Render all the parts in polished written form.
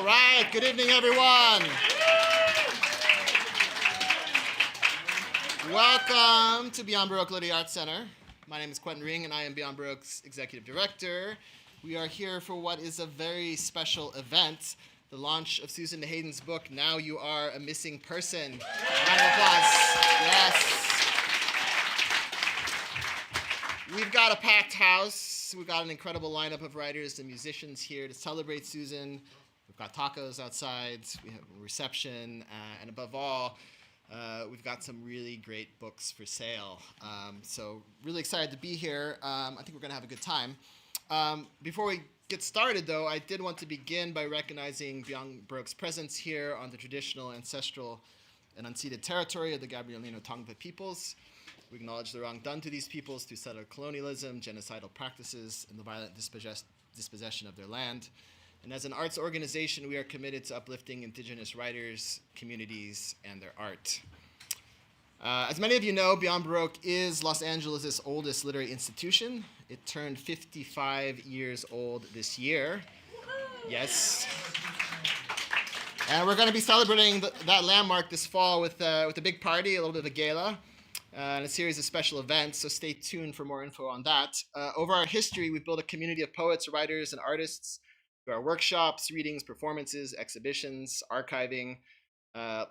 All right, good evening, everyone. Welcome to Beyond Baroque Literary Arts Center. My name is Quentin Ring, and I am Beyond Baroque's Executive Director. We are here for what is a very special event, the launch of Susan Hayden's book, Now You Are a Missing Person. Round of applause. Yes. We've got a packed house. We've got an incredible lineup of writers and musicians here to celebrate Susan. We've got tacos outside, we have a reception, and above all, we've got some really great books for sale. So really excited to be here. I think we're going to have a good time. Before we get started, though, I did want to begin by recognizing Beyond Baroque's presence here on the traditional, ancestral, and unceded territory of the Gabrielino Tongva peoples. We acknowledge the wrong done to these peoples through settler colonialism, genocidal practices, and the violent dispossession of their land. And as an arts organization, we are committed to uplifting indigenous writers, communities, and their art. As many of you know, Beyond Baroque is Los Angeles' oldest literary institution. It turned 55 years old this year. Yes. And we're going to be celebrating that landmark this fall with a big party, a little bit of a gala, and a series of special events, so stay tuned for more info on that. Over our history, we've built a community of poets, writers, and artists through our workshops, readings, performances, exhibitions, archiving, all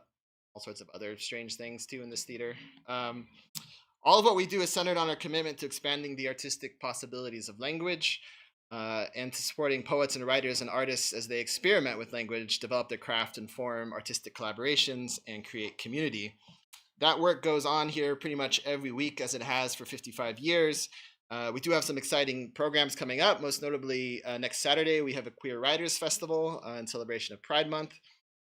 sorts of other strange things too in this theater. All of what we do is centered on our commitment to expanding the artistic possibilities of language and to supporting poets and writers and artists as they experiment with language, develop their craft and form artistic collaborations, and create community. That work goes on here pretty much every week as it has for 55 years. We do have some exciting programs coming up. Most notably, next Saturday, we have a Queer Writers Festival in celebration of Pride Month.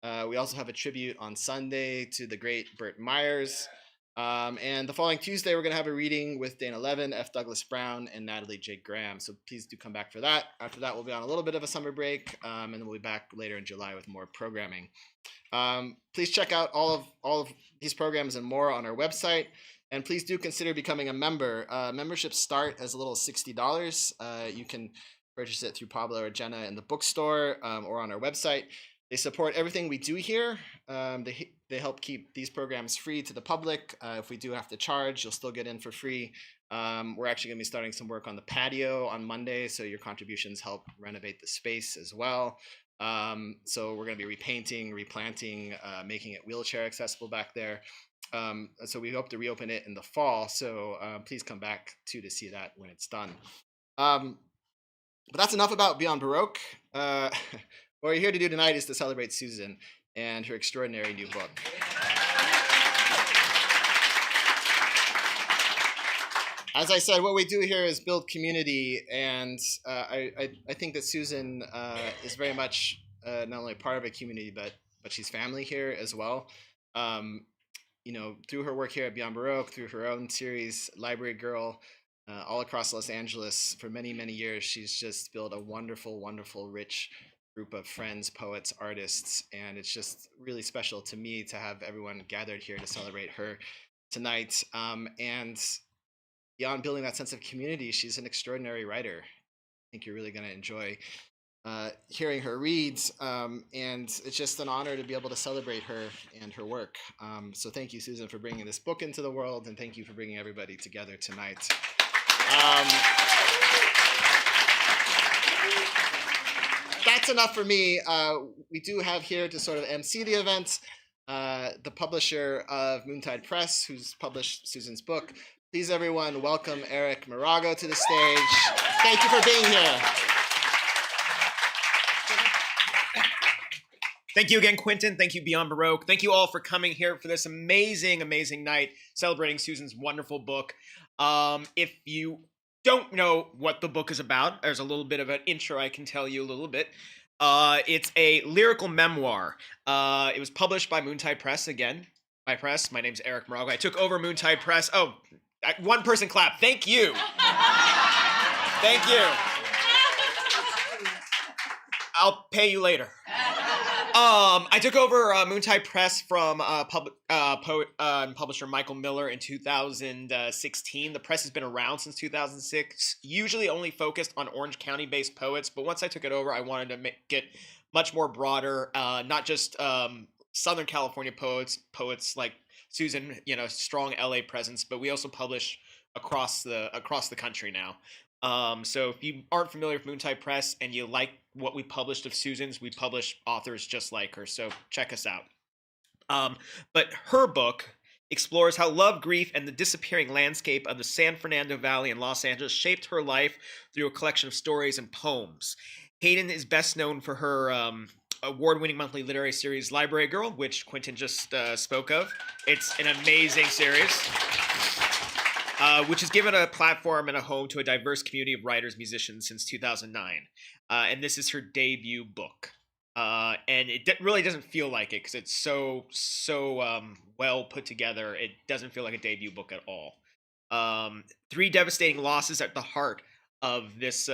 We also have a tribute on Sunday to the great Burt Myers. And the following Tuesday, we're going to have a reading with Dana Levin, F. Douglas Brown, and Natalie J. Graham. So please do come back for that. After that, we'll be on a little bit of a summer break, and then we'll be back later in July with more programming. Please check out all of these programs and more on our website. And please do consider becoming a member. Memberships start as little as $60. You can purchase it through Pablo or Jenna in the bookstore or on our website. They support everything we do here. They help keep these programs free to the public. If we do have to charge, you'll still get in for free. We're actually going to be starting some work on the patio on Monday, so your contributions help renovate the space as well. So we're going to be repainting, replanting, making it wheelchair accessible back there. So we hope to reopen it in the fall. So please come back to see that when it's done. But that's enough about Beyond Baroque. What we're here to do tonight is to celebrate Susan and her extraordinary new book. As I said, what we do here is build community, and I think that Susan is very much not only part of a community, but she's family here as well. Through her work here at Beyond Baroque, through her own series, Library Girl, all across Los Angeles for many, many years, she's just built a wonderful, wonderful, rich group of friends, poets, artists, and it's just really special to me to have everyone gathered here to celebrate her tonight. And beyond building that sense of community, she's an extraordinary writer. I think you're really going to enjoy hearing her reads, and it's just an honor to be able to celebrate her and her work. So thank you, Susan, for bringing this book into the world, and thank you for bringing everybody together tonight. That's enough for me. We do have here to sort of MC the event the publisher of Moontide Press, who's published Susan's book. Please, everyone, welcome Eric Morago to the stage. Thank you for being here. Thank you again, Quentin. Thank you, Beyond Baroque. Thank you all for coming here for this amazing, amazing night celebrating Susan's wonderful book. If you don't know what the book is about, there's a little bit of an intro I can tell you a little bit. It's a lyrical memoir. It was published by Moontide Press again. My press. My name's Eric Morago. I took over Moontide Press. Oh, one person clap. Thank you. Thank you. I'll pay you later. I took over Moontide Press from poet and publisher Michael Miller in 2016. The press has been around since 2006, usually only focused on Orange County-based poets, but once I took it over, I wanted to get much more broader, not just Southern California poets like Susan, strong LA presence, but we also publish across the country now. So if you aren't familiar with Moontide Press and you like what we published of Susan's, we publish authors just like her. So check us out. But her book explores how love, grief, and the disappearing landscape of the San Fernando Valley in Los Angeles shaped her life through a collection of stories and poems. Hayden is best known for her award-winning monthly literary series Library Girl, which Quentin just spoke of. It's an amazing series, which has given a platform and a home to a diverse community of writers, musicians since 2009. And this is her debut book. And it really doesn't feel like it because it's so well put together. It doesn't feel like a debut book at all. 3 devastating losses at the heart of this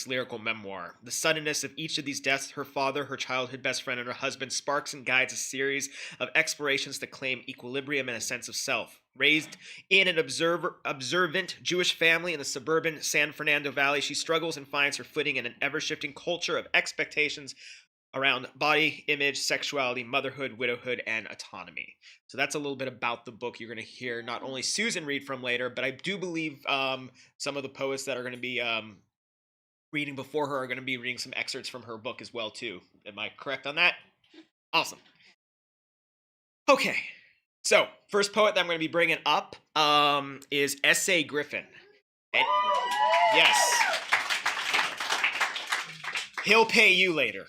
lyrical memoir. The suddenness of each of these deaths, her father, her childhood best friend, and her husband, sparks and guides a series of explorations to claim equilibrium and a sense of self. Raised in an observant Jewish family in the suburban San Fernando Valley, she struggles and finds her footing in an ever-shifting culture of expectations around body, image, sexuality, motherhood, widowhood, and autonomy. So that's a little bit about the book you're going to hear not only Susan read from later, but I do believe some of the poets that are going to be reading before her are going to be reading some excerpts from her book as well, too. Am I correct on that? Awesome. Okay, so first poet that I'm going to be bringing up is S.A. Griffin. And, yes. He'll pay you later.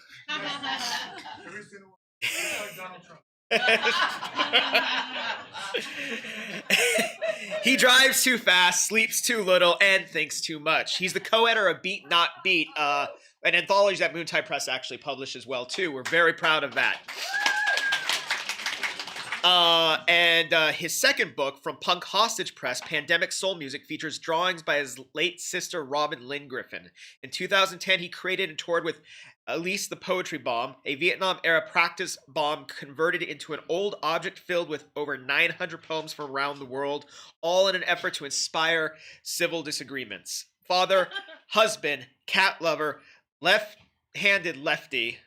He drives too fast, sleeps too little, and thinks too much. He's the co-editor of Beat Not Beat, an anthology that Moontide Press actually published as well, too. We're very proud of that. And his second book from Punk Hostage Press, Pandemic Soul Music, features drawings by his late sister, Robin Lynn Griffin. In 2010, he created and toured with Elise the Poetry Bomb, a Vietnam-era practice bomb converted into an old object filled with over 900 poems from around the world, all in an effort to inspire civil disagreements. Father, husband, cat lover, left-handed lefty,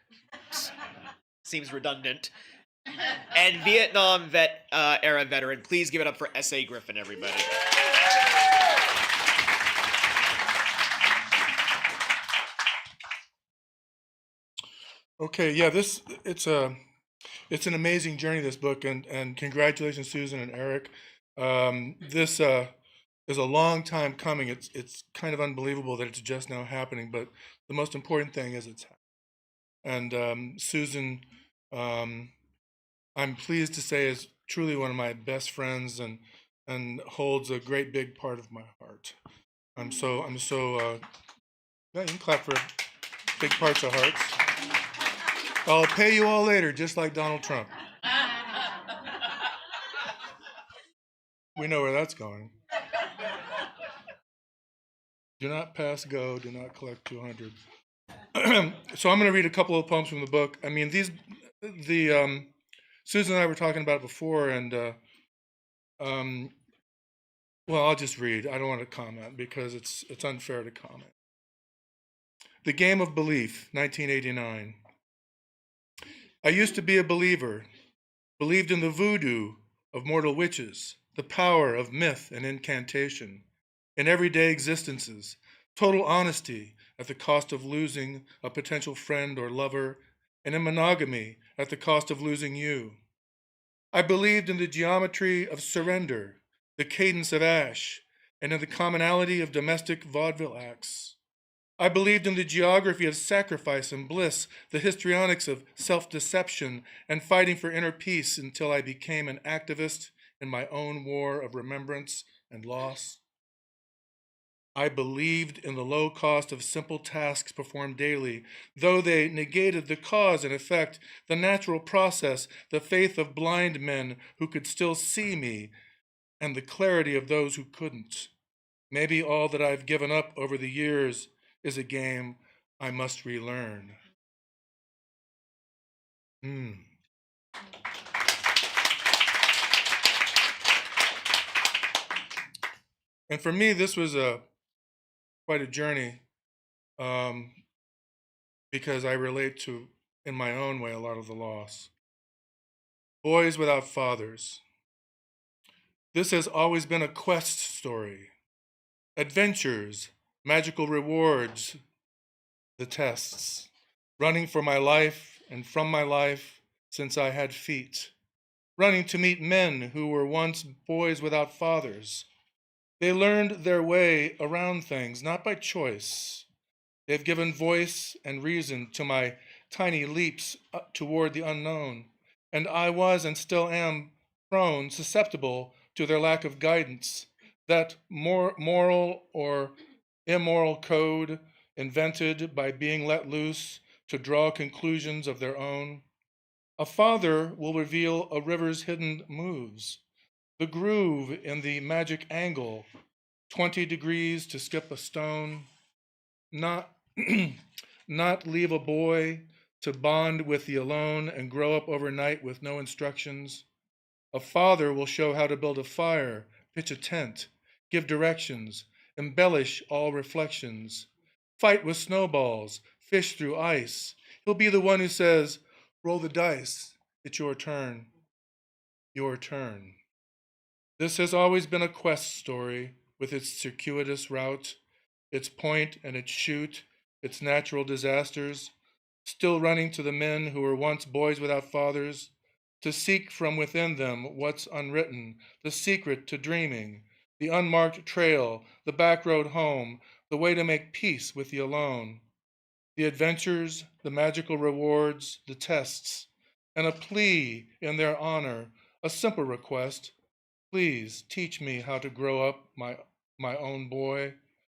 seems redundant, and Vietnam era veteran. Please give it up for S.A. Griffin, everybody. Okay, yeah, it's an amazing journey, this book, and congratulations, Susan and Eric. This is a long time coming. It's kind of unbelievable that it's just now happening, but the most important thing is it's happening. And Susan, I'm pleased to say, is truly one of my best friends and holds a great big part of my heart. I'm so yeah, you can clap for big parts of hearts. I'll pay you all later, just like Donald Trump. We know where that's going. Do not pass go, do not collect 200. So I'm going to read a couple of poems from the book. I mean, Susan and I were talking about it before, and well, I'll just read. I don't want to comment because it's unfair to comment. The Game of Belief, 1989. I used to be a believer, believed in the voodoo of mortal witches, the power of myth and incantation, in everyday existences, total honesty at the cost of losing a potential friend or lover, and in monogamy at the cost of losing you. I believed in the geometry of surrender, the cadence of ash, and in the commonality of domestic vaudeville acts. I believed in the geography of sacrifice and bliss, the histrionics of self-deception, and fighting for inner peace until I became an activist in my own war of remembrance and loss. I believed in the low cost of simple tasks performed daily, though they negated the cause and effect, the natural process, the faith of blind men who could still see me, and the clarity of those who couldn't. Maybe all that I've given up over the years is a game I must relearn. And for me, this was quite a journey because I relate to in my own way, a lot of the loss. Boys without fathers. This has always been a quest story. Adventures, magical rewards, the tests. Running for my life and from my life since I had feet. Running to meet men who were once boys without fathers. They learned their way around things, not by choice. They've given voice and reason to my tiny leaps toward the unknown, and I was and still am prone, susceptible to their lack of guidance, that moral or immoral code invented by being let loose to draw conclusions of their own. A father will reveal a river's hidden moves, the groove in the magic angle, 20 degrees to skip a stone, not, not leave a boy to bond with the alone and grow up overnight with no instructions. A father will show how to build a fire, pitch a tent, give directions, embellish all reflections, fight with snowballs, fish through ice. He'll be the one who says, roll the dice, it's your turn, your turn. This has always been a quest story with its circuitous route, its point and its shoot, its natural disasters, still running to the men who were once boys without fathers, to seek from within them what's unwritten, the secret to dreaming, the unmarked trail, the back road home, the way to make peace with the alone, the adventures, the magical rewards, the tests, and a plea in their honor, a simple request, please teach me how to grow up my own boy,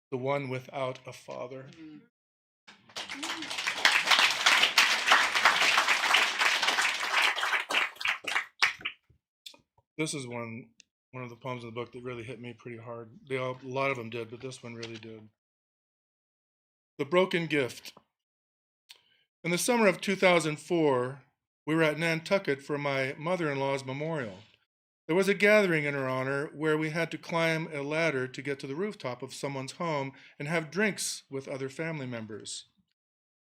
the one without a father. This is one of the poems in the book that really hit me pretty hard. A lot of them did, but this one really did. The Broken Gift. In the summer of 2004, we were at Nantucket for my mother-in-law's memorial. There was a gathering in her honor where we had to climb a ladder to get to the rooftop of someone's home and have drinks with other family members.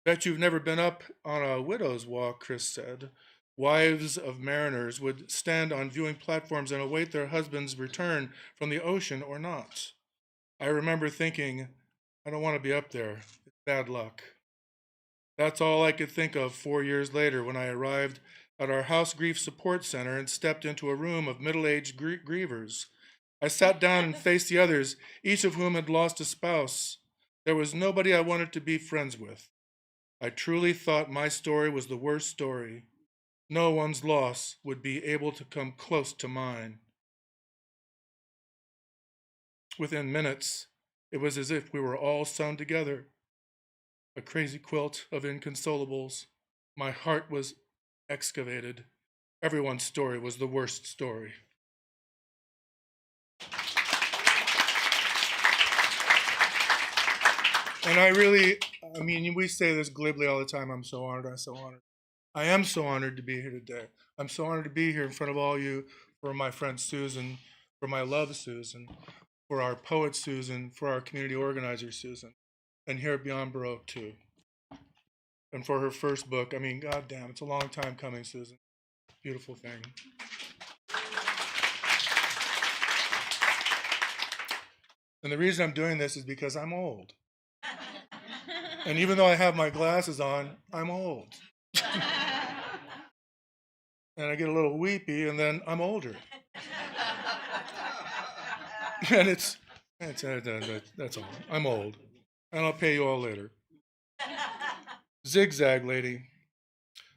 Bet you've never been up on a widow's walk, Chris said. Wives of mariners would stand on viewing platforms and await their husband's return from the ocean or not. I remember thinking, I don't want to be up there. It's bad luck. That's all I could think of 4 years later when I arrived at our House Grief Support Center and stepped into a room of middle-aged grievers. I sat down and faced the others, each of whom had lost a spouse. There was nobody I wanted to be friends with. I truly thought my story was the worst story. No one's loss would be able to come close to mine. Within minutes, it was as if we were all sewn together, a crazy quilt of inconsolables. My heart was excavated. Everyone's story was the worst story. And we say this glibly all the time, I'm so honored, I'm so honored. I am so honored to be here today. I'm so honored to be here in front of all you, for my friend Susan, for my love Susan, for our poet Susan, for our community organizer Susan, and here at Beyond Baroque too. And for her first book, goddamn, it's a long time coming, Susan. Beautiful thing. And the reason I'm doing this is because I'm old. And even though I have my glasses on, I'm old. And I get a little weepy, and then I'm older. And that's all. I'm old. And I'll pay you all later. Zigzag lady.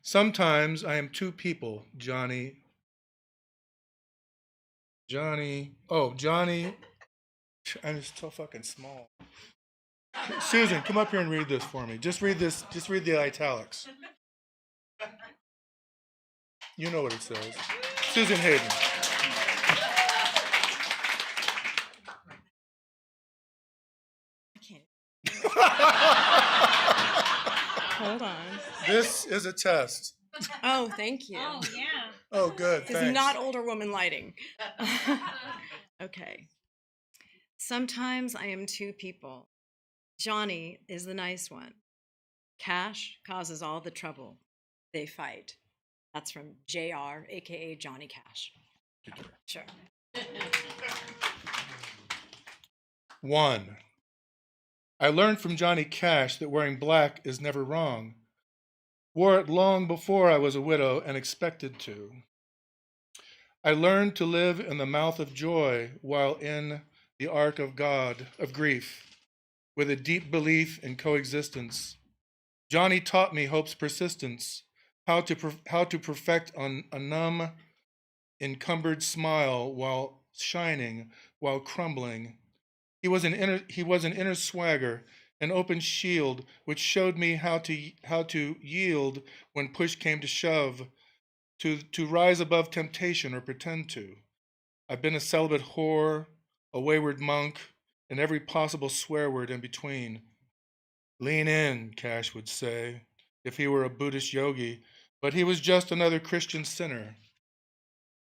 Sometimes I am two people, Johnny. I'm just so fucking small. Susan, come up here and read this for me. Just read this, just read the italics. You know what it says. Susan Hayden. I can't. Hold on. This is a test. Oh, thank you. Oh, yeah. Oh, good, This thanks. is not older woman lighting. Okay. Sometimes I am two people. Johnny is the nice one. Cash causes all the trouble. they fight. That's from JR, aka Johnny Cash. Sure. 1. I learned from Johnny Cash that wearing black is never wrong. Wore it long before I was a widow and expected to. I learned to live in the mouth of joy while in the ark of God, of grief, with a deep belief in coexistence. Johnny taught me hope's persistence, how to perfect a numb, encumbered smile while shining, while crumbling. He was an inner swagger, an open shield, which showed me how to yield when push came to shove, to rise above temptation or pretend to. I've been a celibate whore, a wayward monk, and every possible swear word in between. Lean in, Cash would say, if he were a Buddhist yogi, but he was just another Christian sinner.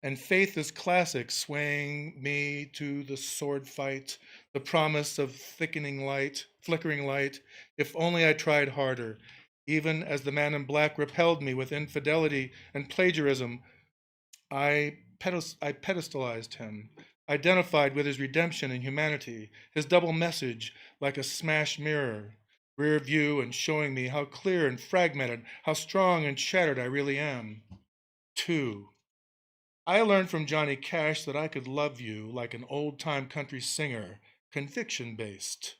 And faith is classic, swaying me to the sword fight, the promise of flickering light, if only I tried harder. Even as the man in black repelled me with infidelity and plagiarism, I pedestalized him, identified with his redemption and humanity, his double message like a smashed mirror, rear view and showing me how clear and fragmented, how strong and shattered I really am. 2. I learned from Johnny Cash that I could love you like an old-time country singer, conviction-based,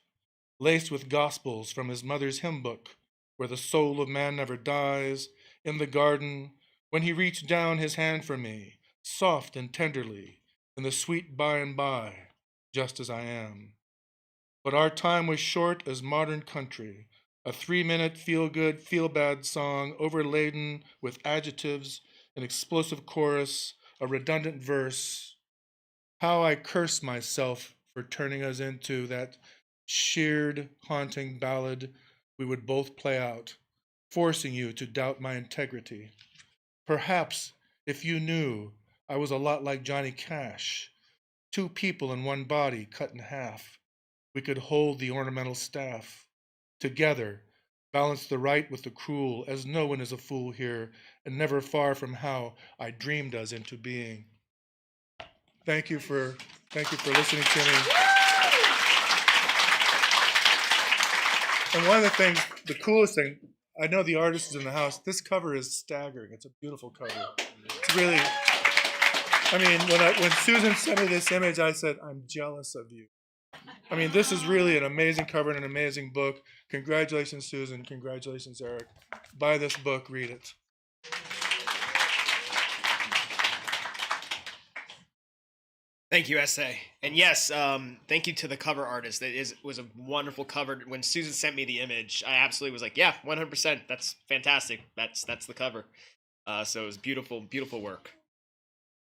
laced with gospels from his mother's hymn book, where the soul of man never dies, in the garden, when he reached down his hand for me, soft and tenderly, in the sweet by and by, just as I am. But our time was short as modern country, a 3-minute feel-good, feel-bad song overladen with adjectives, an explosive chorus, a redundant verse. How I curse myself for turning us into that sheared, haunting ballad we would both play out, forcing you to doubt my integrity. Perhaps if you knew I was a lot like Johnny Cash, 2 people in one body cut in half, we could hold the ornamental staff. Together, balance the right with the cruel, as no one is a fool here, and never far from how I dreamed us into being. Thank you for listening to me. And one of the things, the coolest thing, I know the artist is in the house. This cover is staggering. It's a beautiful cover. It's really, I mean, when Susan sent me this image, I said, I'm jealous of you. I mean, this is really an amazing cover and an amazing book. Congratulations, Susan. Congratulations, Eric. Buy this book, read it. Thank you, S.A. And yes, thank you to the cover artist. Was a wonderful cover. When Susan sent me the image, I absolutely was like, yeah, 100%. That's fantastic. That's the cover. So it was beautiful, beautiful work.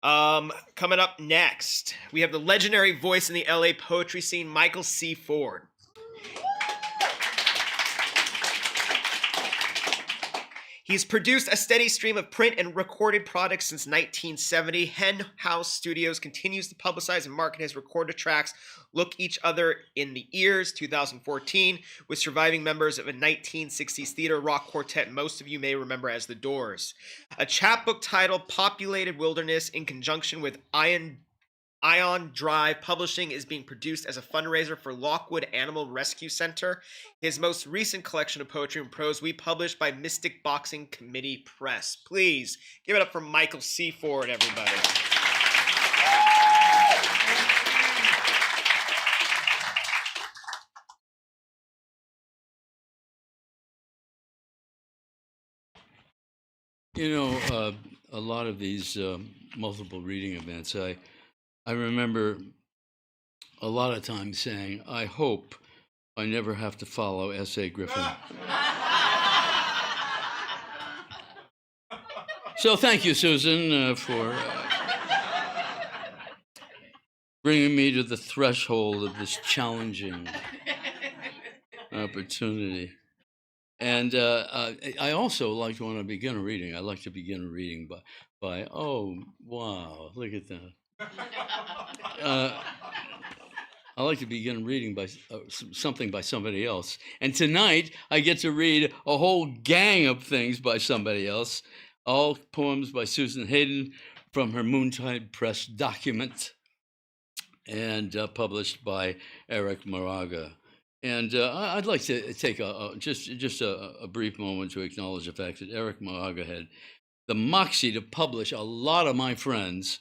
Coming up next, we have the legendary voice in the LA poetry scene, Michael C. Ford. He's produced a steady stream of print and recorded products since 1970. Hen House Studios continues to publicize and market his recorded tracks, Look Each Other in the Ears, 2014, with surviving members of a 1960s theater rock quartet most of you may remember as The Doors. A chapbook titled Populated Wilderness in conjunction with Ion Drive Publishing is being produced as a fundraiser for Lockwood Animal Rescue Center. His most recent collection of poetry and prose we published by Mystic Boxing Committee Press. Please give it up for Michael C. Ford, everybody. You know, a lot of these multiple reading events, I remember a lot of times saying, I hope I never have to follow S.A. Griffin. So thank you, Susan, for bringing me to the threshold of this challenging opportunity. And I also like when I begin a reading, I like to begin a reading by oh, wow, look at that. I like to begin reading by something by somebody else. And tonight, I get to read a whole gang of things by somebody else, all poems by Susan Hayden from her Moontide Press document, and published by Eric Moraga. And I'd like to take just a brief moment to acknowledge the fact that Eric Moraga had the moxie to publish a lot of friends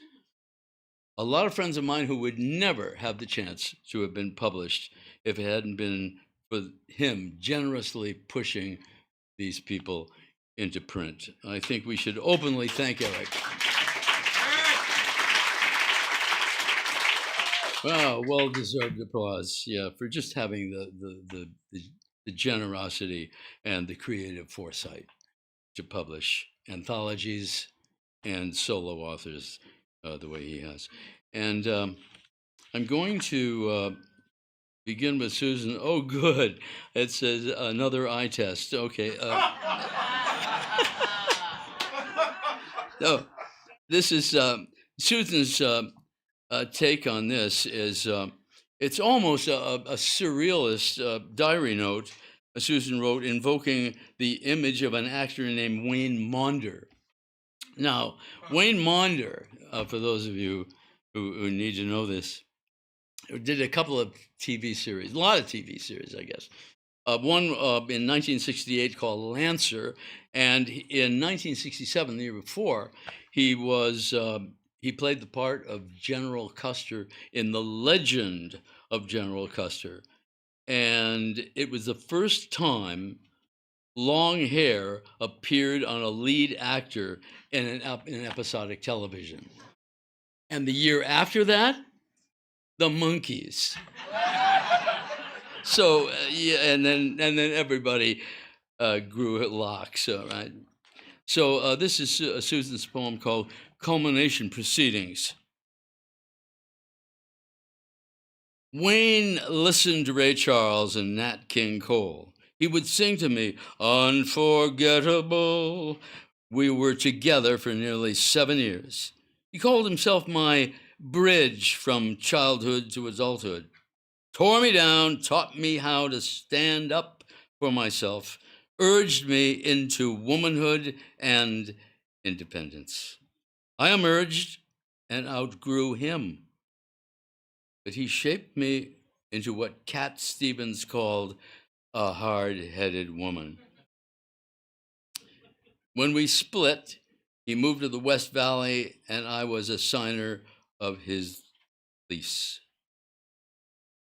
of mine who would never have the chance to have been published if it hadn't been for him generously pushing these people into print. I think we should openly thank Eric. Wow, well-deserved applause, yeah, for just having the generosity and the creative foresight to publish anthologies and solo authors the way he has. And I'm going to begin with Susan. Oh, good. It says another eye test. Okay. No, this is Susan's take on this is it's almost a surrealist diary note Susan wrote invoking the image of an actor named Wayne Maunder. Now, Wayne Maunder, for those of you who need to know this, did a couple of TV series, a lot of TV series, I guess. One in 1968 called Lancer, and in 1967, the year before, he played the part of General Custer in The Legend of General Custer. And it was the first time long hair appeared on a lead actor in an episodic television. And the year after that, the Monkees. So, yeah, and then everybody grew locks, right? So this is Susan's poem called Culmination Proceedings. Wayne listened to Ray Charles and Nat King Cole. He would sing to me, unforgettable. We were together for nearly 7 years. He called himself my bridge from childhood to adulthood. Tore me down, taught me how to stand up for myself, urged me into womanhood and independence. I emerged and outgrew him. But he shaped me into what Cat Stevens called a hard-headed woman. When we split, he moved to the West Valley, and I was a signer of his lease.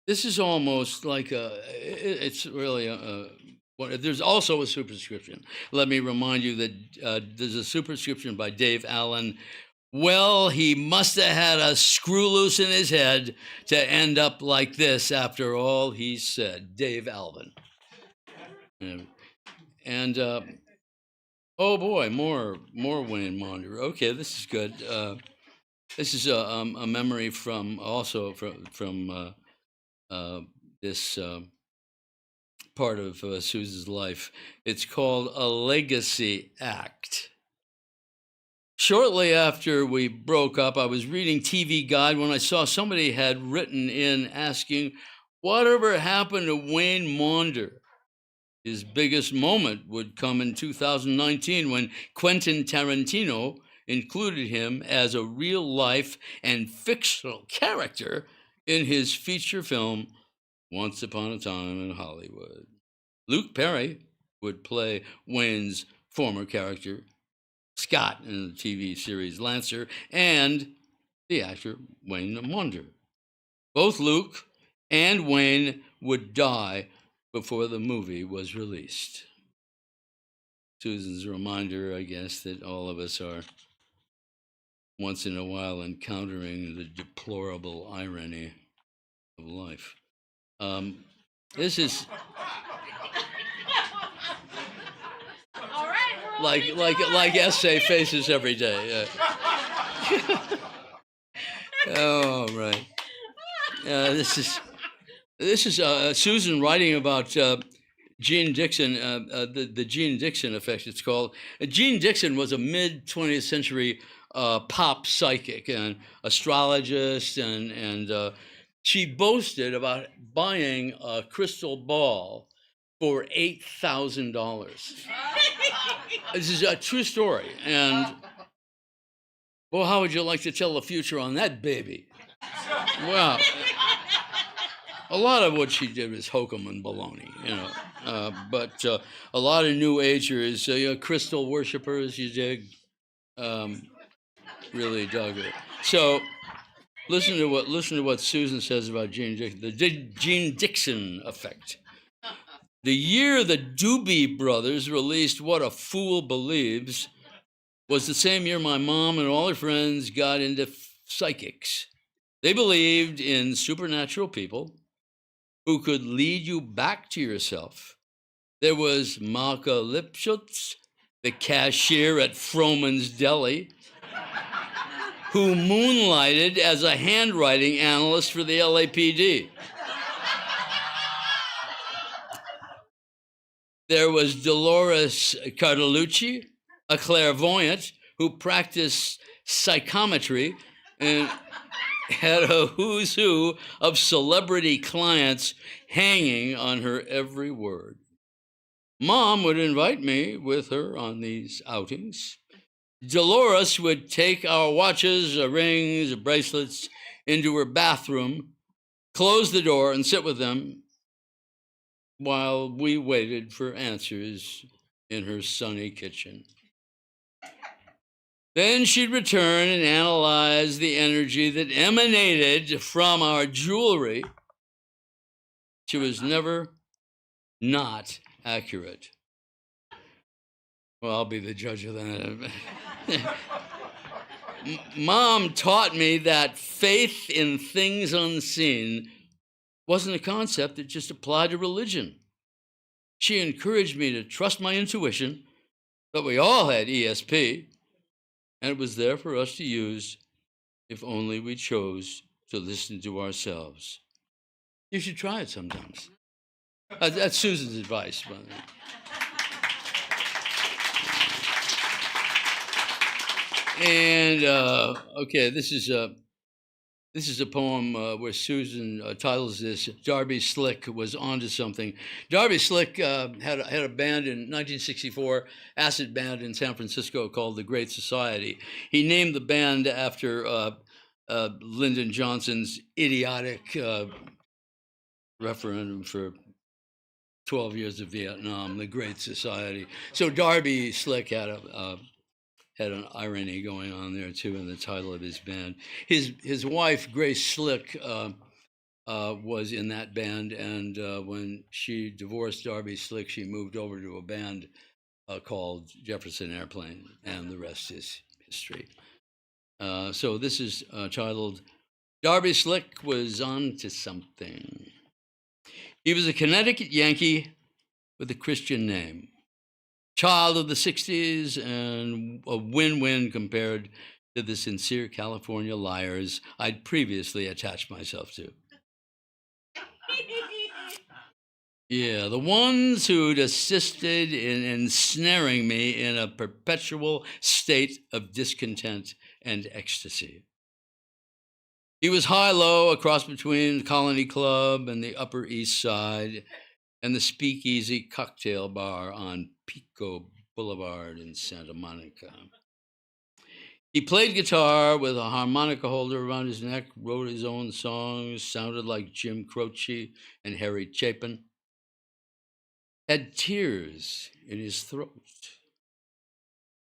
This is almost like it's really there's also a superscription. Let me remind you that there's a superscription by Dave Allen. Well, he must have had a screw loose in his head to end up like this after all he said. Dave Allen. And oh boy, more Wayne Maunder. Okay, this is good. This is a memory from this part of Susan's life. It's called A Legacy Act. Shortly after we broke up, I was reading TV Guide when I saw somebody had written in asking, whatever happened to Wayne Maunder? His biggest moment would come in 2019 when Quentin Tarantino included him as a real-life and fictional character in his feature film, Once Upon a Time in Hollywood. Luke Perry would play Wayne's former character, Scott, in the TV series Lancer, and the actor Wayne Maunder. Both Luke and Wayne would die before the movie was released. Susan's a reminder, I guess, that all of us are once in a while encountering the deplorable irony of life. This is like essay faces every day. Oh, right. This is Susan writing about Gene Dixon, the Gene Dixon effect, it's called. Gene Dixon was a mid-20th century pop psychic and astrologist, and She boasted about buying a crystal ball for $8,000. This is a true story. And, well, how would you like to tell the future on that baby? Well, a lot of what she did was hokum and baloney, you know. But a lot of New Agers, crystal worshipers, you dig, really dug it. So listen to what Susan says about Gene Dixon, the Gene Dixon effect. The year the Doobie Brothers released What a Fool Believes was the same year my mom and all her friends got into psychics. They believed in supernatural people who could lead you back to yourself. There was Malka Lipschutz, the cashier at Froman's Deli, who moonlighted as a handwriting analyst for the LAPD. There was Dolores Cardalucci, a clairvoyant who practiced psychometry and had a who's who of celebrity clients hanging on her every word. Mom would invite me with her on these outings. Dolores would take our watches, rings, bracelets into her bathroom, close the door, and sit with them while we waited for answers in her sunny kitchen. Then she'd return and analyze the energy that emanated from our jewelry. She was never not accurate. Well, I'll be the judge of that. Mom taught me that faith in things unseen wasn't a concept that just applied to religion. She encouraged me to trust my intuition, that we all had ESP, and it was there for us to use if only we chose to listen to ourselves. You should try it sometimes. That's Susan's advice, by the way. And okay, this is a poem where Susan titles this "Darby Slick was onto something." Darby Slick had a band in 1964, acid band in San Francisco called the Great Society. He named the band after Lyndon Johnson's idiotic referendum for 12 years of Vietnam, the Great Society. So Darby Slick had an irony going on there too in the title of his band. His wife Grace Slick was in that band, and when she divorced Darby Slick, she moved over to a band called Jefferson Airplane, and the rest is history. So this is titled "Darby Slick Was Onto Something." He was a Connecticut Yankee with a Christian name. Child of the 60s and a win-win compared to the sincere California liars I'd previously attached myself to. Yeah, the ones who'd assisted in ensnaring me in a perpetual state of discontent and ecstasy. He was high-low, a cross between the Colony Club and the Upper East Side and the Speakeasy Cocktail Bar on Pico Boulevard in Santa Monica. He played guitar with a harmonica holder around his neck, wrote his own songs, sounded like Jim Croce and Harry Chapin, had tears in his throat.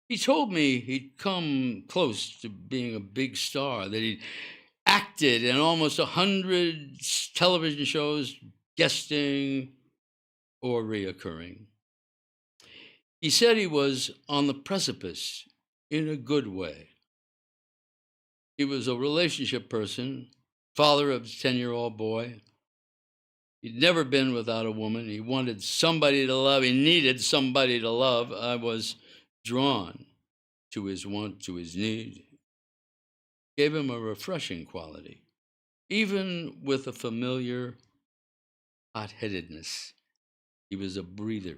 He told me he'd come close to being a big star, that he'd acted in almost 100 television shows, guesting or reoccurring. He said he was on the precipice in a good way. He was a relationship person, father of a 10-year-old boy. He'd never been without a woman. He wanted somebody to love. He needed somebody to love. I was drawn to his want, to his need. Gave him a refreshing quality, even with a familiar hot-headedness. He was a breather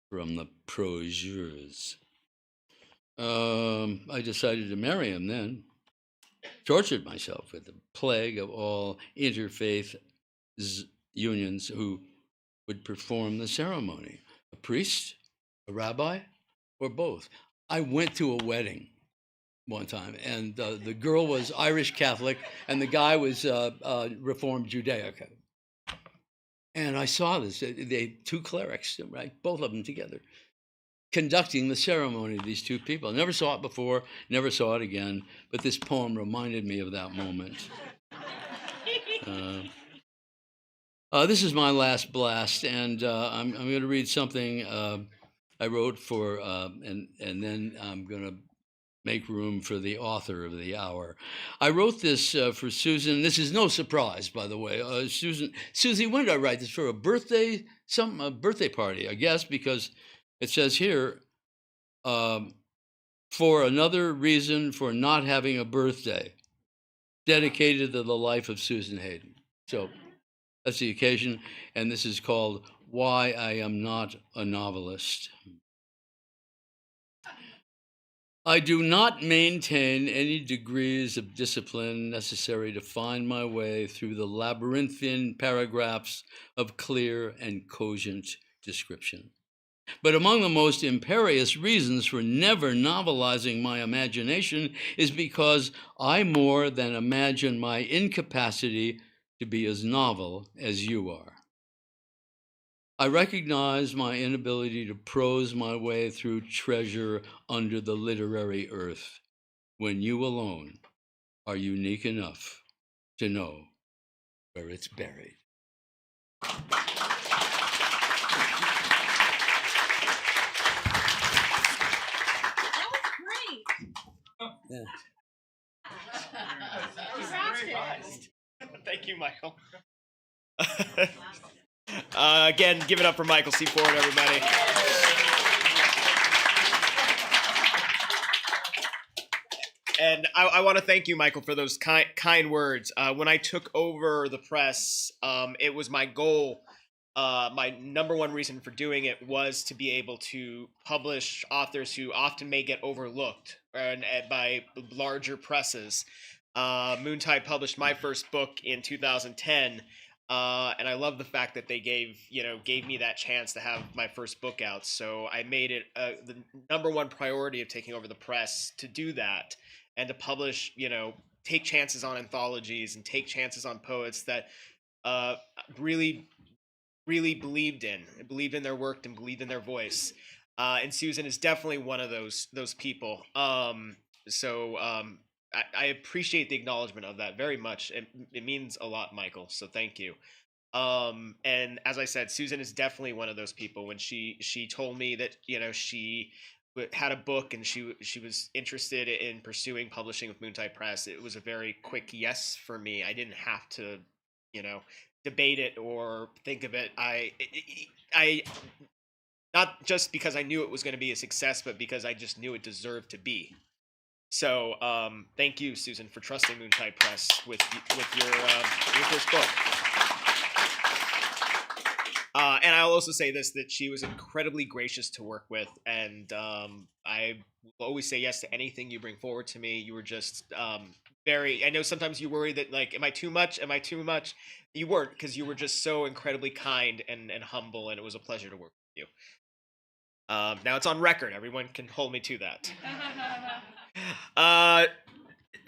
from the proseurs. I decided to marry him then. tortured myself with the plague of all interfaith unions who would perform the ceremony. A priest, a rabbi, or both. I went to a wedding one time, and the girl was Irish Catholic, and the guy was Reformed Judaic. And I saw this, two clerics, right, both of them together, conducting the ceremony of these two people. I never saw it before, never saw it again, but this poem reminded me of that moment. This is my last blast, and I'm going to read something I wrote for, and then I'm going to make room for the author of the hour. I wrote this for Susan. This is no surprise, by the way. Susie, when did I write this? For a birthday, a birthday party, I guess, because it says here, for another reason for not having a birthday, dedicated to the life of Susan Hayden. So that's the occasion, and this is called Why I Am Not a Novelist. I do not maintain any degrees of discipline necessary to find my way through the labyrinthine paragraphs of clear and cogent description. But among the most imperious reasons for never novelizing my imagination is because I more than imagine my incapacity to be as novel as you are. I recognize my inability to prose my way through treasure under the literary earth when you alone are unique enough to know where it's buried. That was great. Yeah. Thank you, Michael. Again, give it up for Michael C. Ford, everybody. And I want to thank you, Michael, for those kind words. When I took over the press, it was my goal. My number one reason for doing it was to be able to publish authors who often may get overlooked by larger presses. Moontide published my first book in 2010. And I love the fact that they gave me that chance to have my first book out. So I made it the number one priority of taking over the press to do that and to publish, take chances on anthologies and take chances on poets that really believed in their work and believed in their voice. And Susan is definitely one of those people. I appreciate the acknowledgement of that very much. It means a lot, Michael. So thank you. And as I said, Susan is definitely one of those people. When she told me that she had a book and she was interested in pursuing publishing with Moontide Press, it was a very quick yes for me. I didn't have to, debate it or think of it. I not just because I knew it was going to be a success, but because I just knew it deserved to be. So thank you, Susan, for trusting Moontide Press with your first book. And I'll also say this, that she was incredibly gracious to work with, and I will always say yes to anything you bring forward to me. You were just very, I know sometimes you worry that, like, am I too much? Am I too much? You weren't, because you were just so incredibly kind and humble, and it was a pleasure to work with you. Now it's on record. Everyone can hold me to that.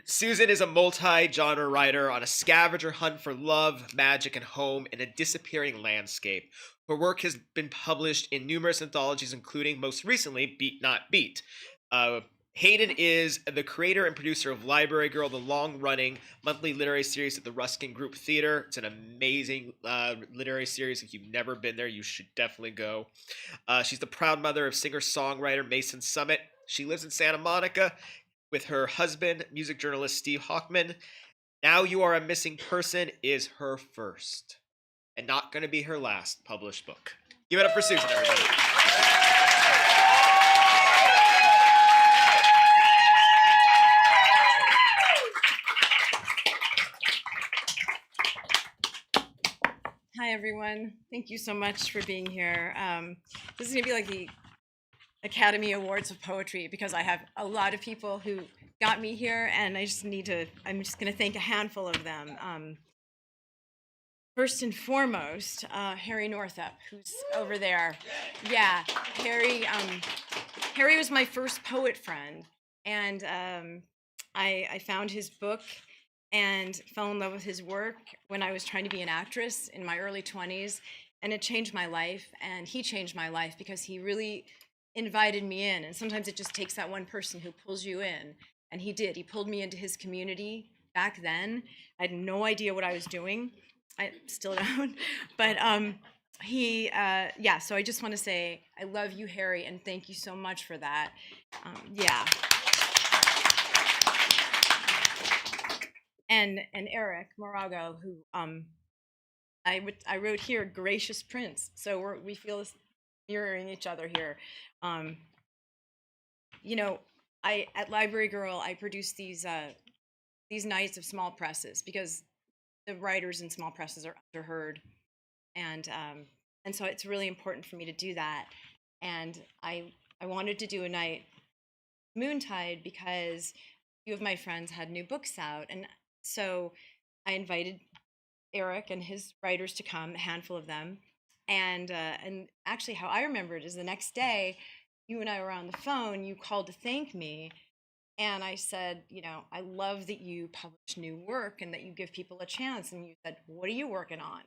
Susan is a multi-genre writer on a scavenger hunt for love, magic, and home in a disappearing landscape. Her work has been published in numerous anthologies, including, most recently, Beat Not Beat. Hayden is the creator and producer of Library Girl, the long-running monthly literary series at the Ruskin Group Theater. It's an amazing literary series. If you've never been there, you should definitely go. She's the proud mother of singer-songwriter Mason Summit. She lives in Santa Monica with her husband, music journalist Steve Hochman. Now You Are a Missing Person is her first, and not going to be her last published book. Give it up for Susan, everybody. Hi, everyone. Thank you so much for being here. This is going to be like the Academy Awards of Poetry, because I have a lot of people who got me here, and I'm just going to thank a handful of them. First and foremost, Harry Northup, who's over there. Yeah, Harry was my first poet friend, and I found his book and fell in love with his work when I was trying to be an actress in my early 20s, and it changed my life, and he changed my life because he really invited me in, and sometimes it just takes that one person who pulls you in, and he did. He pulled me into his community back then. I had no idea what I was doing. I still don't, but so I just want to say I love you, Harry, and thank you so much for that. Yeah. And Eric Morago, who I wrote here, gracious prince. So we feel this mirroring each other here. You know, at Library Girl, I produce these nights of small presses because the writers in small presses are underheard, and so it's really important for me to do that. And I wanted to do a night Moontide because a few of my friends had new books out, and so I invited Eric and his writers to come, a handful of them, and actually how I remember it is the next day you and I were on the phone, you called to thank me. And I said, I love that you publish new work and that you give people a chance. And you said, what are you working on?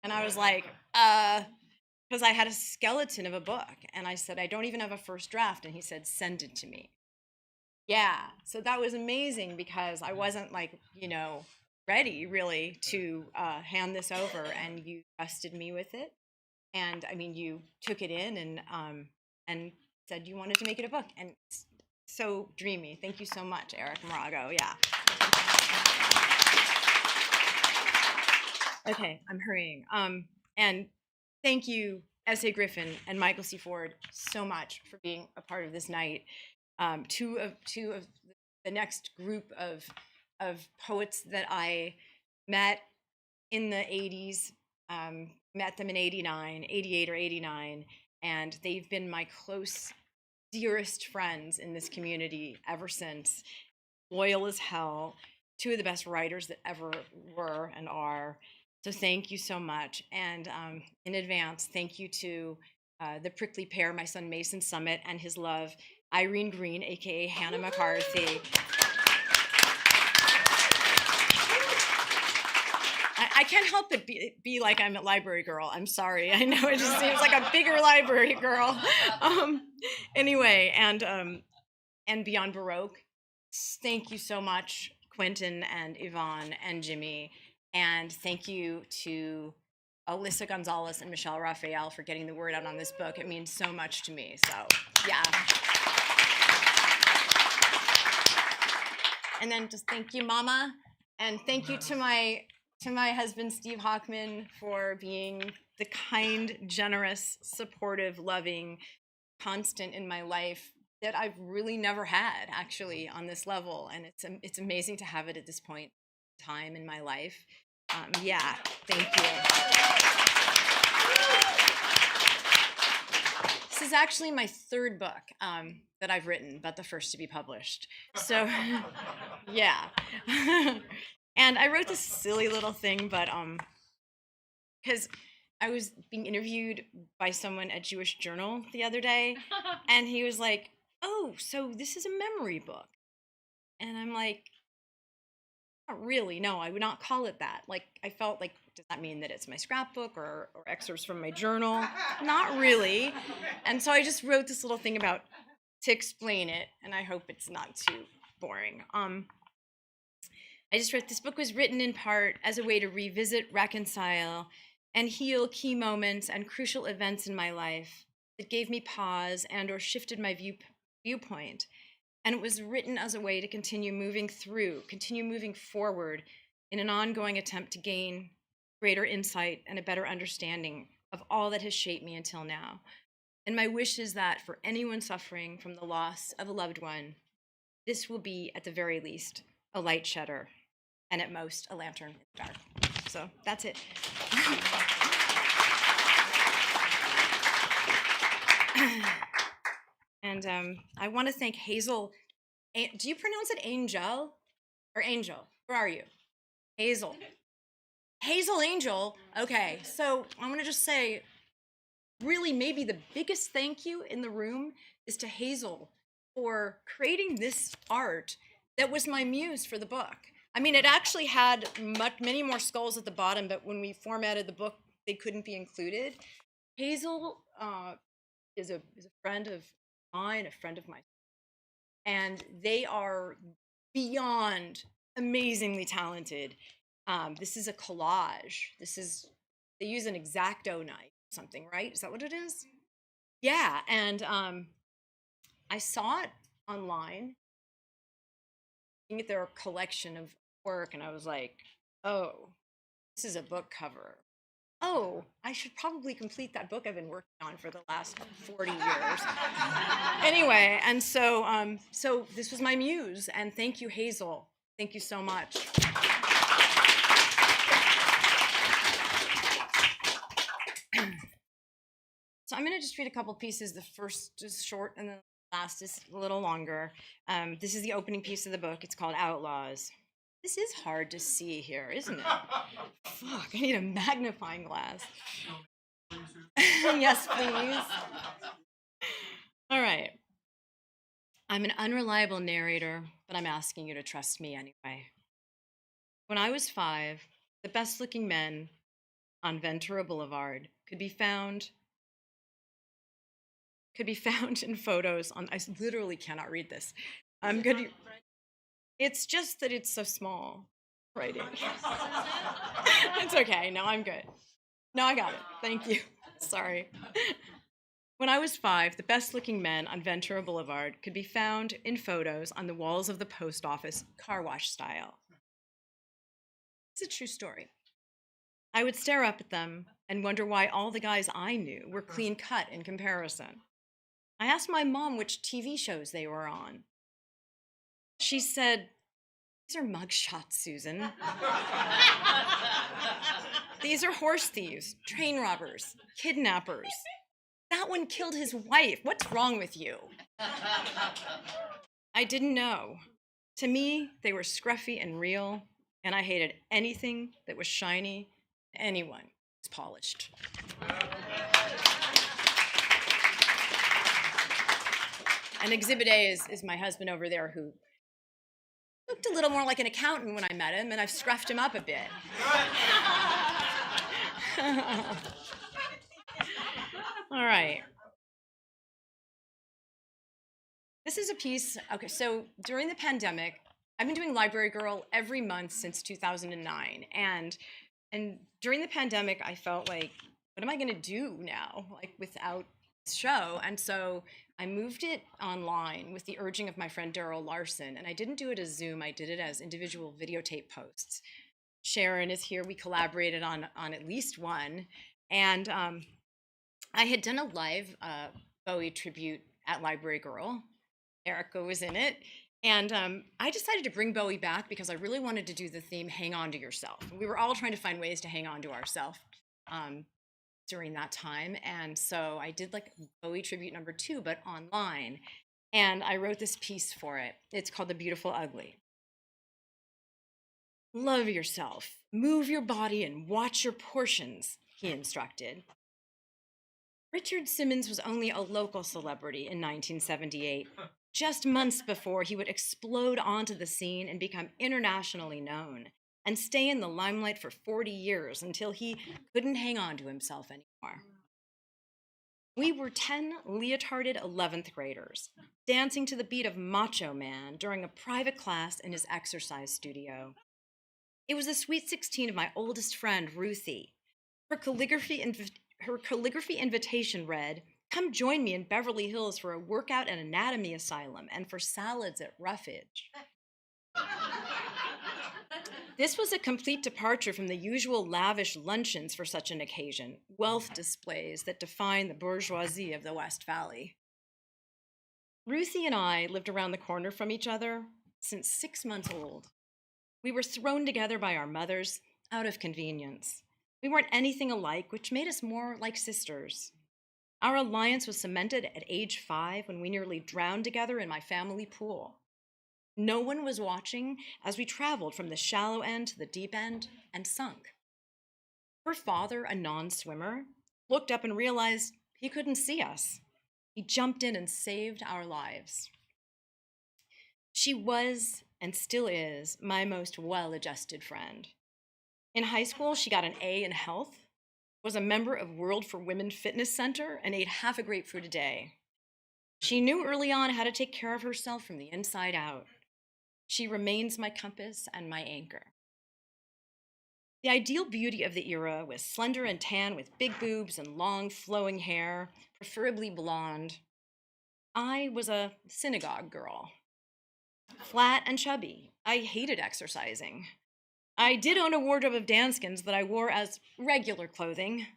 And I was like, because I had a skeleton of a book. And I said, I don't even have a first draft. And he said, send it to me. Yeah. So that was amazing because I wasn't ready really to hand this over. And you trusted me with it. And I mean, you took it in and said you wanted to make it a book. And so dreamy. Thank you so much, Eric Morago. Yeah. Okay, I'm hurrying. And thank you, S.A. Griffin and Michael C. Ford, so much for being a part of this night. Two of the next group of poets that I met in the 80s, met them in 88 or 89, and they've been my close dearest friends in this community ever since. Loyal as hell. Two of the best writers that ever were and are. So thank you so much. And in advance, thank you to the prickly pear, my son Mason Summit, and his love, Irene Green, aka Hannah McCarthy. I can't help but be like I'm a library girl. I'm sorry. I know it just seems like a bigger library girl. Anyway, and Beyond Baroque, thank you so much, Quentin and Yvonne and Jimmy. And thank you to Alyssa Gonzalez and Michelle Raphael for getting the word out on this book. It means so much to me. So, yeah. And then just thank you, Mama. And thank you to my husband, Steve Hockman, for being the kind, generous, supportive, loving constant in my life that I've really never had, actually, on this level. And it's amazing to have it at this point in time in my life. Yeah, thank you. This is actually my third book that I've written, but the first to be published. So, yeah. And I wrote this silly little thing, but because I was being interviewed by someone at Jewish Journal the other day, and he was like, oh, so this is a memory book. And I'm like, not really, no, I would not call it that. Like, I felt like, does that mean that it's my scrapbook or excerpts from my journal? Not really. And so I just wrote this little thing to explain it, and I hope it's not too boring. I just wrote, this book was written in part as a way to revisit, reconcile, and heal key moments and crucial events in my life that gave me pause and or shifted my viewpoint. And it was written as a way to continue moving forward in an ongoing attempt to gain greater insight and a better understanding of all that has shaped me until now. And my wish is that for anyone suffering from the loss of a loved one, this will be, at the very least, a light shedder, and at most, a lantern in the dark. So that's it. And I want to thank Hazel Do you pronounce it Angel or Angel? Where are you? Hazel. Hazel Angel. Okay, so I'm gonna just say, really, maybe the biggest thank you in the room is to Hazel for creating this art that was my muse for the book. I mean, it actually had many more skulls at the bottom, but when we formatted the book, they couldn't be included. Hazel is a friend of mine, a friend of mine, and they are beyond amazingly talented. This is a collage. They use an X-Acto knife, something, right? Is that what it is? Yeah, and I saw it online, looking at their collection of work, and I was like, oh, this is a book cover. Oh, I should probably complete that book I've been working on for the last 40 years. Anyway, and so this was my muse, and thank you, Hazel. Thank you so much. So I'm going to just read a couple pieces. The first is short, and the last is a little longer. This is the opening piece of the book. It's called Outlaws. This is hard to see here, isn't it? Fuck, I need a magnifying glass. Yes, please. All right. I'm an unreliable narrator, but I'm asking you to trust me anyway. When I was 5, the best-looking men on Ventura Boulevard could be found in photos on. I literally cannot read this. I'm good. It's just that it's so small writing. It's okay. No, I'm good. No, I got it. Thank you. Sorry. When I was 5, the best-looking men on Ventura Boulevard could be found in photos on the walls of the post office, car wash style. It's a true story. I would stare up at them and wonder why all the guys I knew were clean-cut in comparison. I asked my mom which TV shows they were on. She said, "These are mugshots, Susan. These are horse thieves, train robbers, kidnappers. That one killed his wife. What's wrong with you?" I didn't know. To me, they were scruffy and real, and I hated anything that was shiny, anyone who was polished. And Exhibit A is my husband over there, who looked a little more like an accountant when I met him, and I've scruffed him up a bit. All right. This is a piece. Okay, so during the pandemic, I've been doing Library Girl every month since 2009. And during the pandemic, I felt like, what am I going to do now, like, without this show? And so I moved it online with the urging of my friend Daryl Larson. And I didn't do it as Zoom. I did it as individual videotape posts. Sharon is here. We collaborated on at least one. And I had done a live Bowie tribute at Library Girl. Erica was in it. And I decided to bring Bowie back because I really wanted to do the theme, Hang On to Yourself. We were all trying to find ways to hang on to ourselves during that time. And so I did like Bowie tribute number 2, but online. And I wrote this piece for it. It's called The Beautiful Ugly. Love yourself, move your body, and watch your portions, he instructed. Richard Simmons was only a local celebrity in 1978, just months before he would explode onto the scene and become internationally known and stay in the limelight for 40 years until he couldn't hang on to himself anymore. We were 10 leotarded 11th graders dancing to the beat of Macho Man during a private class in his exercise studio. It was the Sweet 16 of my oldest friend, Ruthie. Her calligraphy invitation read, "Come join me in Beverly Hills for a workout and anatomy asylum and for salads at Roughage." This was a complete departure from the usual lavish luncheons for such an occasion, wealth displays that define the bourgeoisie of the West Valley. Ruthie and I lived around the corner from each other since 6 months old. We were thrown together by our mothers out of convenience. We weren't anything alike, which made us more like sisters. Our alliance was cemented at age 5 when we nearly drowned together in my family pool. No one was watching as we traveled from the shallow end to the deep end and sunk. Her father, a non-swimmer, looked up and realized he couldn't see us. He jumped in and saved our lives. She was, and still is, my most well-adjusted friend. In high school, she got an A in health, was a member of World for Women Fitness Center, and ate half a grapefruit a day. She knew early on how to take care of herself from the inside out. She remains my compass and my anchor. The ideal beauty of the era was slender and tan with big boobs and long flowing hair, preferably blonde. I was a synagogue girl. Flat and chubby. I hated exercising. I did own a wardrobe of danskins that I wore as regular clothing.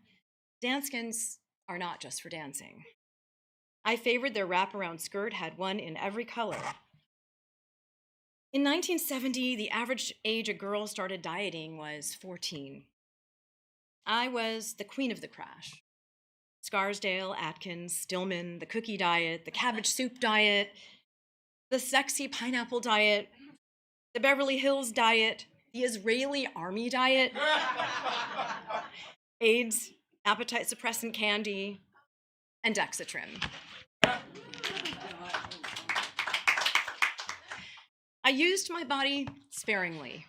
Danskins are not just for dancing. I favored their wraparound skirt, had one in every color. In 1970, the average age a girl started dieting was 14. I was the queen of the crash. Scarsdale, Atkins, Stillman, the cookie diet, the cabbage soup diet, the sexy pineapple diet, the Beverly Hills diet, the Israeli army diet, AIDS, appetite suppressant candy, and Dexatrim. I used my body sparingly.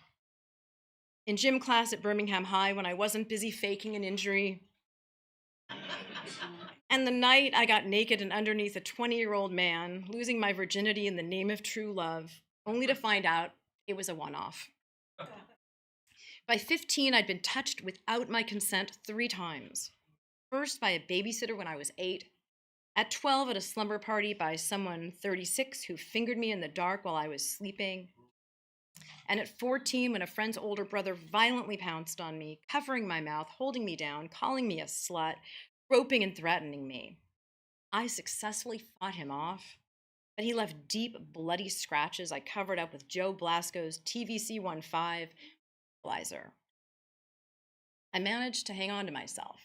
In gym class at Birmingham High when I wasn't busy faking an injury. And the night I got naked and underneath a 20-year-old man, losing my virginity in the name of true love, only to find out it was a one-off. By 15, I'd been touched without my consent 3 times. First by a babysitter when I was 8, at 12 at a slumber party by someone 36 who fingered me in the dark while I was sleeping, and at 14 when a friend's older brother violently pounced on me, covering my mouth, holding me down, calling me a slut, groping and threatening me. I successfully fought him off, but he left deep, bloody scratches I covered up with Joe Blasco's TVC-15 fertilizer. I managed to hang on to myself.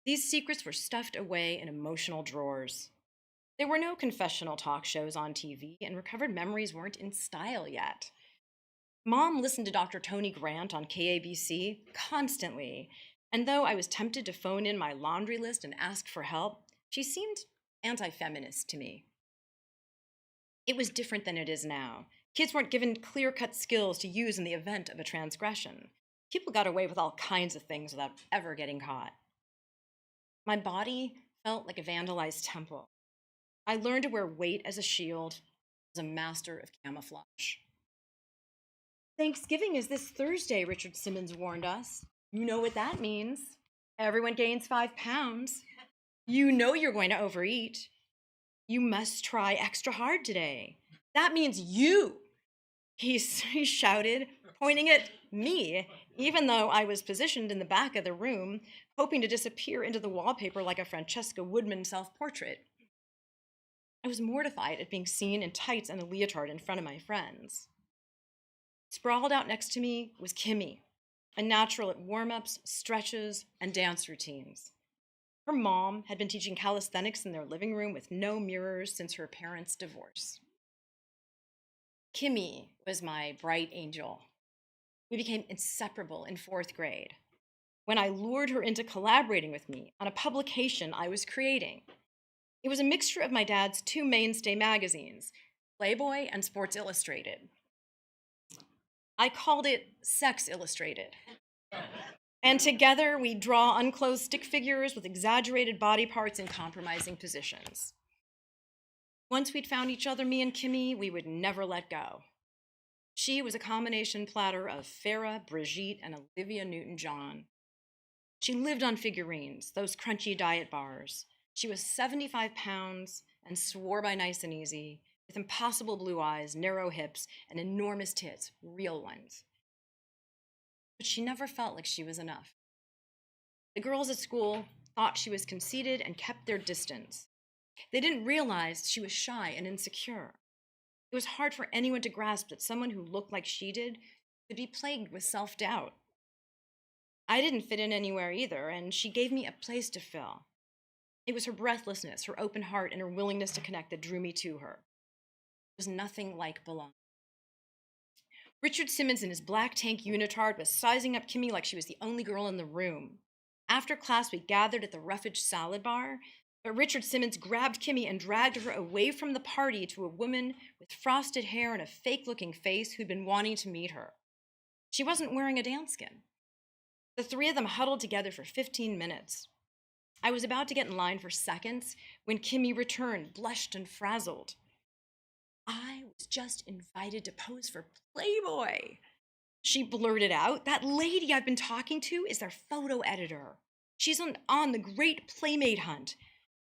These secrets were stuffed away in emotional drawers. There were no confessional talk shows on TV, and recovered memories weren't in style yet. Mom listened to Dr. Tony Grant on KABC constantly, and though I was tempted to phone in my laundry list and ask for help, she seemed anti-feminist to me. It was different than it is now. Kids weren't given clear-cut skills to use in the event of a transgression. People got away with all kinds of things without ever getting caught. My body felt like a vandalized temple. I learned to wear weight as a shield, as a master of camouflage. Thanksgiving is this Thursday, Richard Simmons warned us. You know what that means. Everyone gains 5 pounds. You know you're going to overeat. You must try extra hard today. That means you, he shouted, pointing at me, even though I was positioned in the back of the room, hoping to disappear into the wallpaper like a Francesca Woodman self-portrait. I was mortified at being seen in tights and a leotard in front of my friends. Sprawled out next to me was Kimmy, a natural at warm-ups, stretches, and dance routines. Her mom had been teaching calisthenics in their living room with no mirrors since her parents' divorce. Kimmy was my bright angel. We became inseparable in 4th grade, when I lured her into collaborating with me on a publication I was creating. It was a mixture of my dad's 2 mainstay magazines, Playboy and Sports Illustrated. I called it Sex Illustrated. And together we'd draw unclothed stick figures with exaggerated body parts in compromising positions. Once we'd found each other, me and Kimmy, we would never let go. She was a combination platter of Farrah, Brigitte, and Olivia Newton-John. She lived on figurines, those crunchy diet bars. She was 75 pounds and swore by nice and easy, with impossible blue eyes, narrow hips, and enormous tits, real ones. But she never felt like she was enough. The girls at school thought she was conceited and kept their distance. They didn't realize she was shy and insecure. It was hard for anyone to grasp that someone who looked like she did could be plagued with self-doubt. I didn't fit in anywhere either, and she gave me a place to fill. It was her breathlessness, her open heart, and her willingness to connect that drew me to her. was nothing like belonging. Richard Simmons in his black tank unitard was sizing up Kimmy like she was the only girl in the room. After class, we gathered at the Roughage Salad Bar, but Richard Simmons grabbed Kimmy and dragged her away from the party to a woman with frosted hair and a fake-looking face who'd been wanting to meet her. She wasn't wearing a dance skin. The three of them huddled together for 15 minutes. I was about to get in line for seconds when Kimmy returned, blushed and frazzled. I was just invited to pose for Playboy. She blurted out, that lady I've been talking to is their photo editor. She's on the Great Playmate Hunt,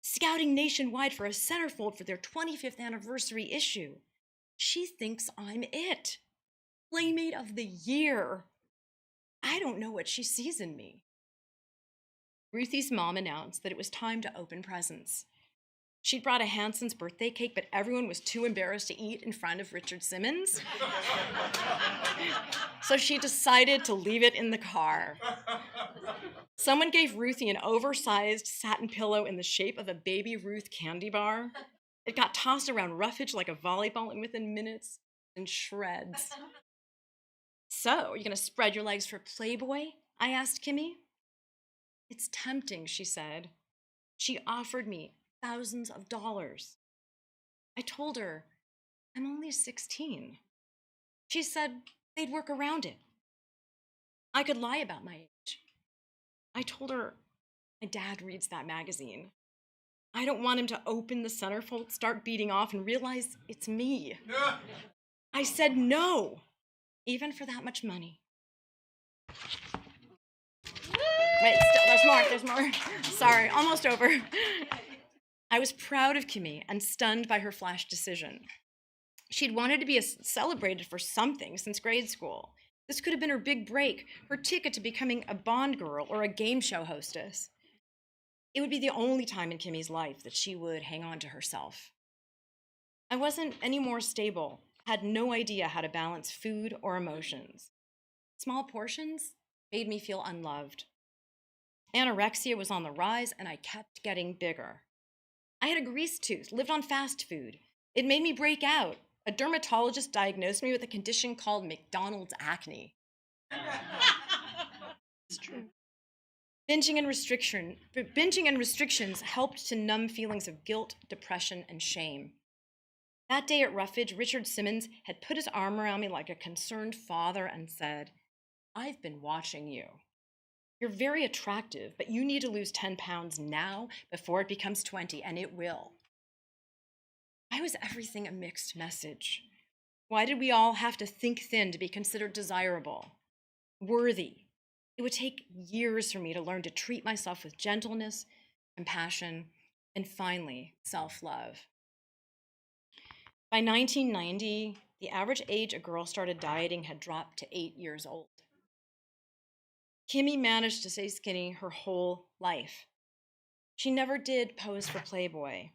scouting nationwide for a centerfold for their 25th anniversary issue. She thinks I'm it. Playmate of the Year. I don't know what she sees in me. Ruthie's mom announced that it was time to open presents. She'd brought a Hanson's birthday cake, but everyone was too embarrassed to eat in front of Richard Simmons. So she decided to leave it in the car. Someone gave Ruthie an oversized satin pillow in the shape of a Baby Ruth candy bar. It got tossed around roughage like a volleyball, and within minutes, in shreds. So, you gonna spread your legs for Playboy? I asked Kimmy. It's tempting, she said. She offered me thousands of dollars. I told her, I'm only 16. She said they'd work around it. I could lie about my age. I told her my dad reads that magazine. I don't want him to open the centerfold, start beating off, and realize it's me. I said no, even for that much money. Wait, there's more. Sorry, almost over. I was proud of Kimmy and stunned by her flash decision. She'd wanted to be celebrated for something since grade school. This could have been her big break, her ticket to becoming a Bond girl or a game show hostess. It would be the only time in Kimmy's life that she would hang on to herself. I wasn't any more stable, had no idea how to balance food or emotions. Small portions made me feel unloved. Anorexia was on the rise, and I kept getting bigger. I had a grease tooth, lived on fast food. It made me break out. A dermatologist diagnosed me with a condition called McDonald's acne. It's true. Binging and restrictions helped to numb feelings of guilt, depression, and shame. That day at Roughage, Richard Simmons had put his arm around me like a concerned father and said, I've been watching you. You're very attractive, but you need to lose 10 pounds now before it becomes 20, and it will. Why was everything a mixed message? Why did we all have to think thin to be considered desirable, worthy? It would take years for me to learn to treat myself with gentleness, compassion, and finally, self-love. By 1990, the average age a girl started dieting had dropped to 8 years old. Kimmy managed to stay skinny her whole life. She never did pose for Playboy.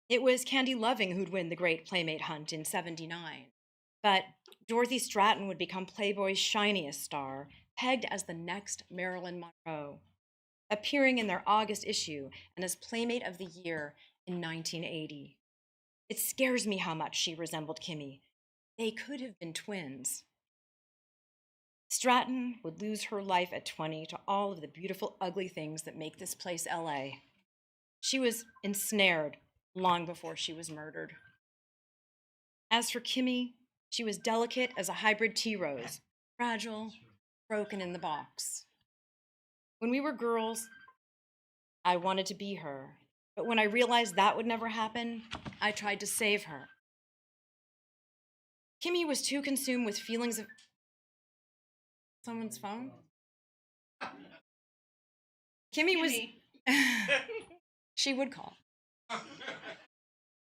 It was Candy Loving who'd win the Great Playmate Hunt in '79. But Dorothy Stratton would become Playboy's shiniest star, pegged as the next Marilyn Monroe, appearing in their August issue and as Playmate of the Year in 1980. It scares me how much she resembled Kimmy. They could have been twins. Stratton would lose her life at 20 to all of the beautiful, ugly things that make this place LA. She was ensnared long before she was murdered. As for Kimmy, she was delicate as a hybrid tea rose, fragile, broken in the box. When we were girls, I wanted to be her, but when I realized that would never happen, I tried to save her. Kimmy was too consumed with feelings of... Someone's phone? Kimmy was... She would call.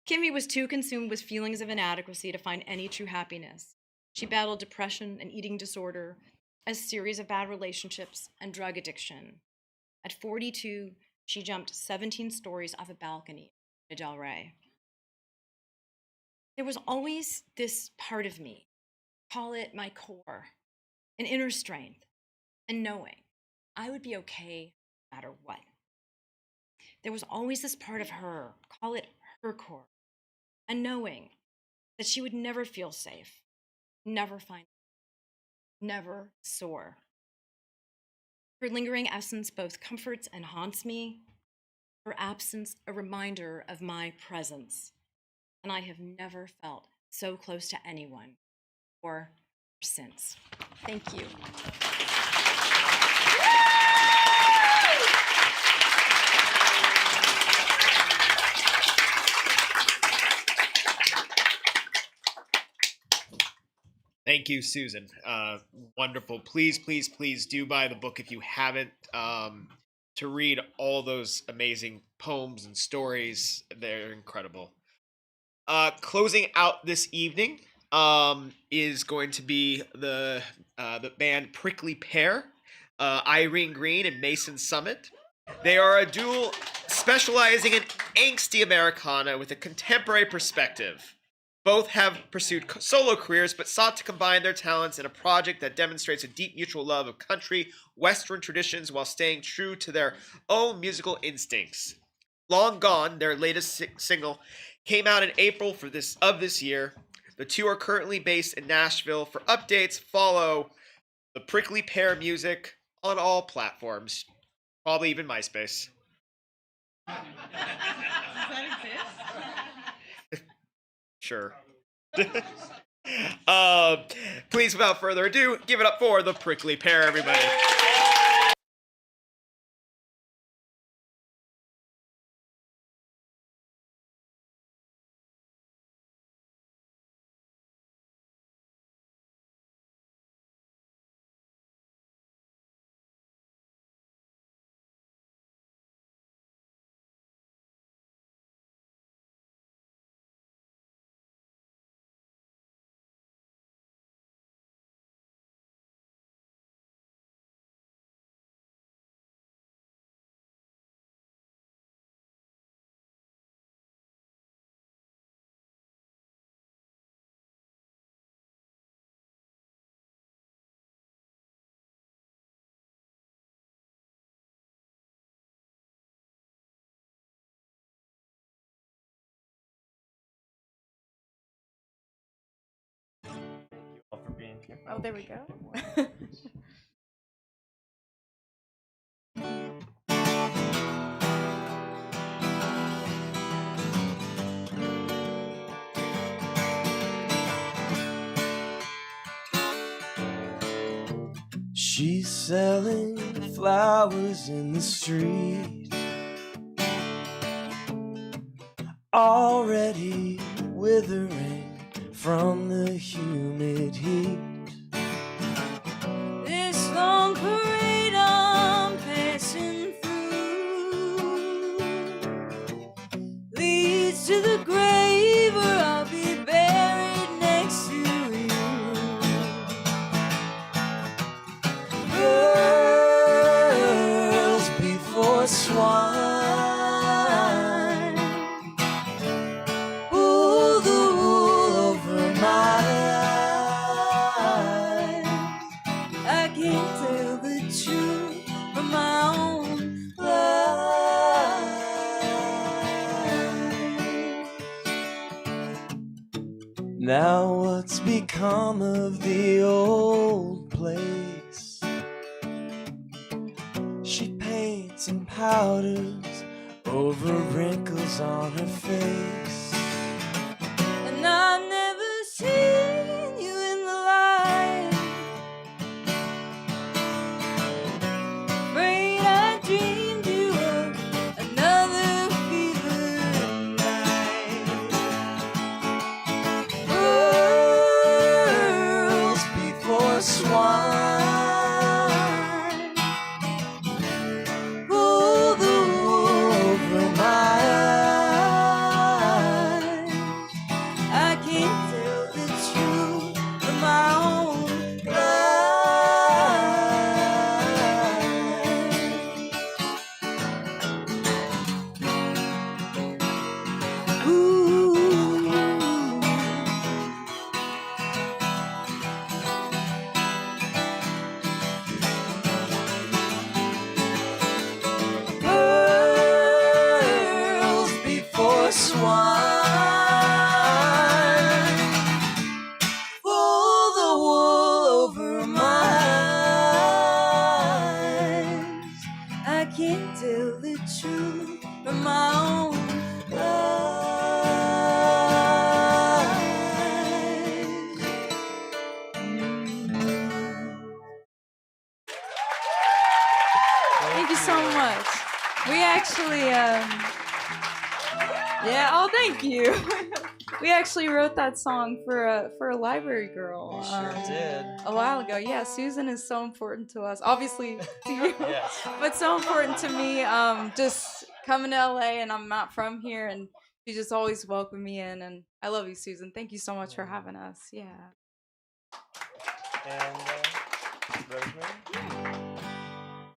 Kimmy was too consumed with feelings of inadequacy to find any true happiness. She battled depression and eating disorder, a series of bad relationships, and drug addiction. At 42, she jumped 17 stories off a balcony in Del Rey. There was always this part of me, call it my core, an inner strength, and knowing I would be okay no matter what. There was always this part of her, call it her core, and knowing that she would never feel safe, never find, never soar. Her lingering absence both comforts and haunts me, her absence a reminder of my presence. And I have never felt so close to anyone or since. Thank you. Thank you, Susan. Wonderful. Please, please, please do buy the book if you haven't. To read all those amazing poems and stories, they're incredible. Closing out this evening is going to be the band Prickly Pear, Irene Green and Mason Summit. They are a duo specializing in angsty Americana with a contemporary perspective. Both have pursued solo careers, but sought to combine their talents in a project that demonstrates a deep mutual love of country, Western traditions while staying true to their own musical instincts. Long Gone, their latest single, came out in April of this year. The two are currently based in Nashville. For updates, follow the Prickly Pear Music on all platforms, probably even MySpace. Does that exist? Sure. Please, without further ado, give it up for the Prickly Pear, everybody. All for being here. Oh, there we go. She's selling flowers in the street, already withering from the humid heat. This long parade I'm passing through leads to the grave where I'll be buried next to you. Girls before swine pull the wool over my eyes. I can't tell the truth from my own life. Now what's become of the old place? She paints and powders over wrinkles on her face. And I've never seen you in the light. Afraid I dreamed you of another fevered night. Girls before swine pull the wool over my eyes. tell the truth from my own life. Thank you so much. We actually, yeah, oh, thank you. We actually wrote that song for a library girl. We sure did. A while ago. Yeah, Susan is so important to us. Obviously to you, Yes. but so important to me. Just coming to LA, and I'm not from here, and she just always welcomed me in. And I love you, Susan. Thank you so much for having us. Yeah. And Rosemary?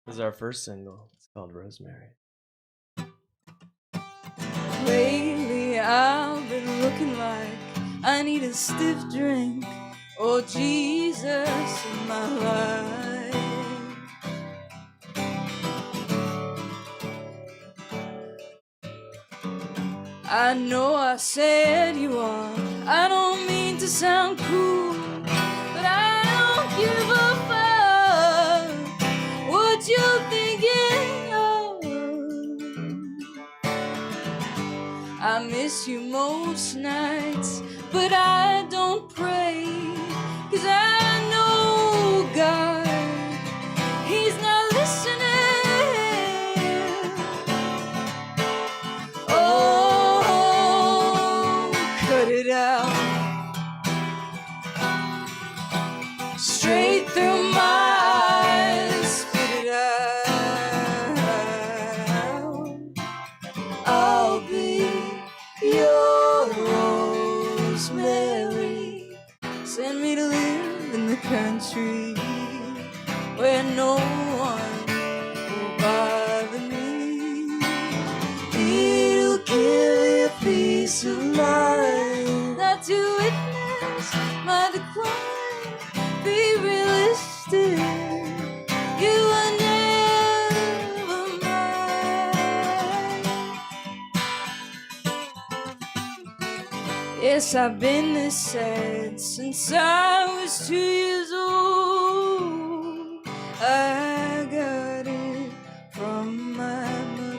This is our first single. It's called Rosemary. Lately I've been looking like I need a stiff drink. Oh Jesus in my life. I know I said you are. I don't mean to sound cruel, but I don't give a fuck what you're thinking of. I miss you most nights, but I don't pray, 'cause I know God, He's not listening. Oh, cut it out. Straight through my eyes, spit it out. I'll be your rosemary. Send me to live in the country where no one will bother me. It'll give you a peace of mind not to witness my decline. Be realistic. You are never mine. Yes, I've been this sad since I was 2 years old. I got it from my mother.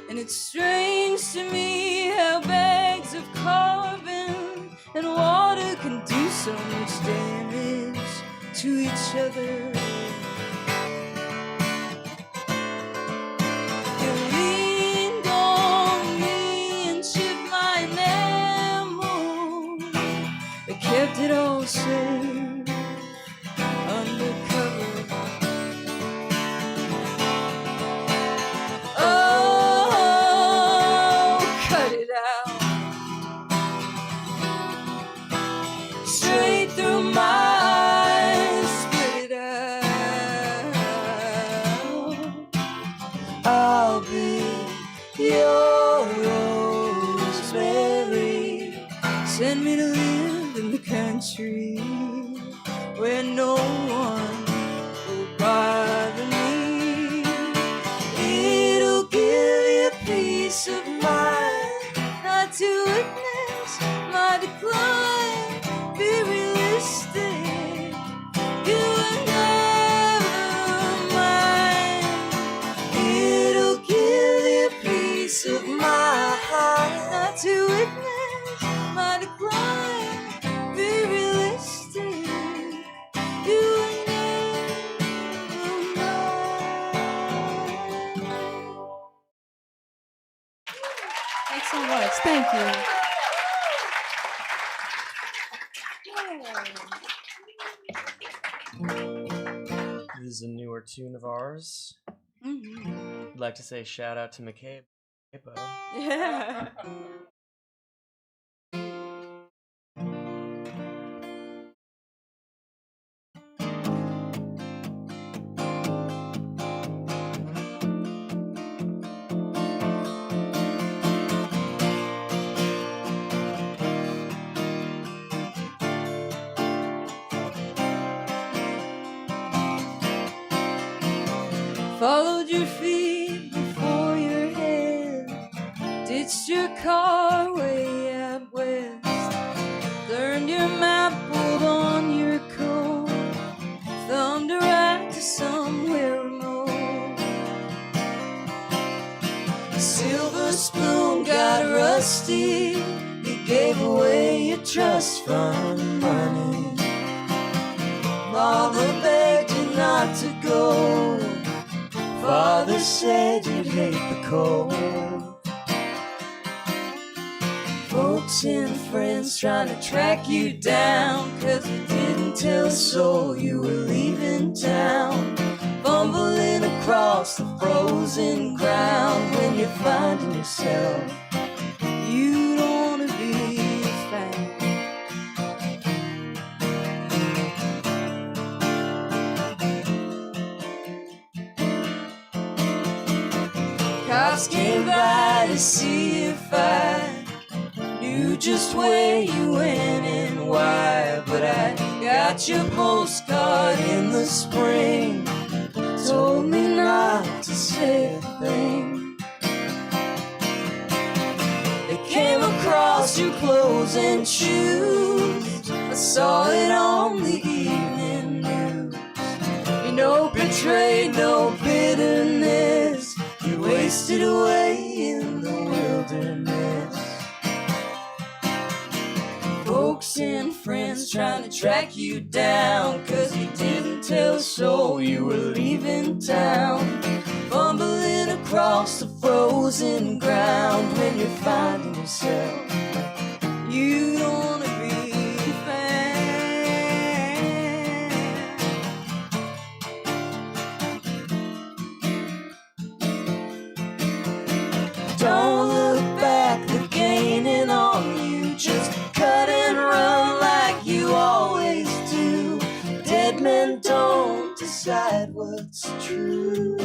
And it's strange to me how bags of carbon and water can do so much damage to each other. You leaned on me and chipped my enamel, but kept it all safe undercover. Oh, cut it out. Straight through my eyes, spit it out. I'll be your rosemary. Send me to live in the country where no one will bother me. It'll give you a peace of mind not to witness my decline. Be realistic. You are never mine. It'll give you a piece of my heart not to witness my decline. Be realistic. You are never mine. Thanks so much. Thank you. This is a newer tune of ours. Mhm. I'd like to say shout out to McCabe. Yeah. Followed your feet before your head, ditched your car way out west, learned your map, pulled on your coat, thumbed around honesty. You gave away your trust fund money. Mama begged you not to go. Father said you'd hate the cold. Folks and friends trying to track you down, 'cause you didn't tell a soul you were leaving town. Fumbling across the frozen ground when you're finding yourself. You don't wanna be found. Cops came by to see if I knew just where you went and why. But I got your postcard in the spring, told me not to say a thing. They came across your clothes and shoes, I saw it on the evening news. You know, betrayed, no bitterness, you wasted away in the wilderness. Folks and friends trying to track you down, 'cause you didn't tell a soul you were leaving town. Fumbling across the frozen ground when you're finding yourself. You don't wanna be found. Don't look back, they're gaining on you. Just cut and run like you always do. Dead men don't decide what's true.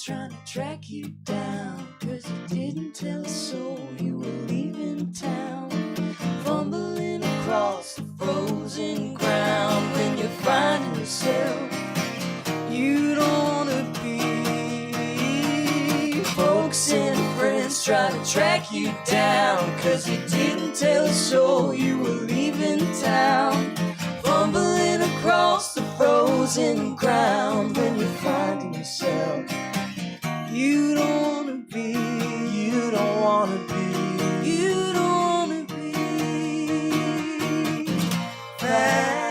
Trying to track you down, 'cause you didn't tell a soul you were leaving town. Fumbling across the frozen ground when you're finding yourself. You don't wanna be. Folks and friends trying to track you down, 'cause you didn't tell a soul you were leaving town. Fumbling across the frozen ground when you're finding yourself. You don't wanna be, you don't wanna be, you don't wanna be found.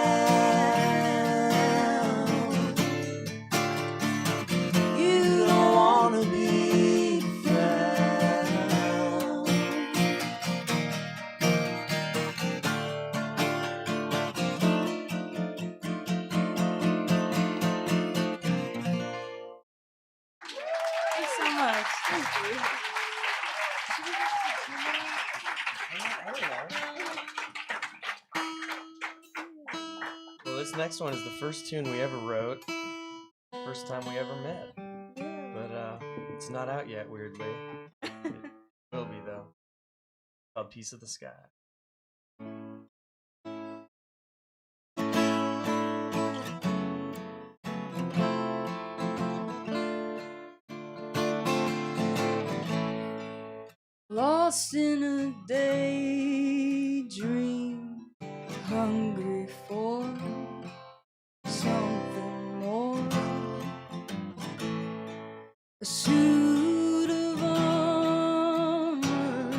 You don't wanna be found. Thanks so much. Thank you. Well, this next one is the first tune we ever wrote. First time we ever met. But it's not out yet, weirdly. It will be though. A Piece of the Sky. Lost in a daydream, hungry for something more. A suit of armor,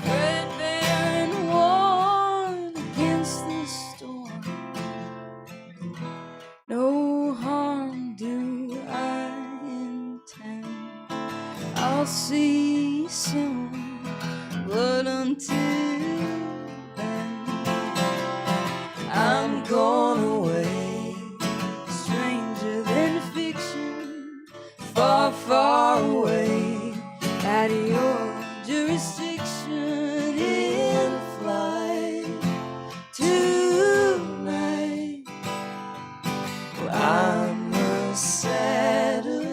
threadbare and worn against the storm. No harm do I intend. I'll see soon, but until then, I'm gone away, stranger than fiction, far, far away, out of your jurisdiction, in flight tonight. Well, I'm a satellite.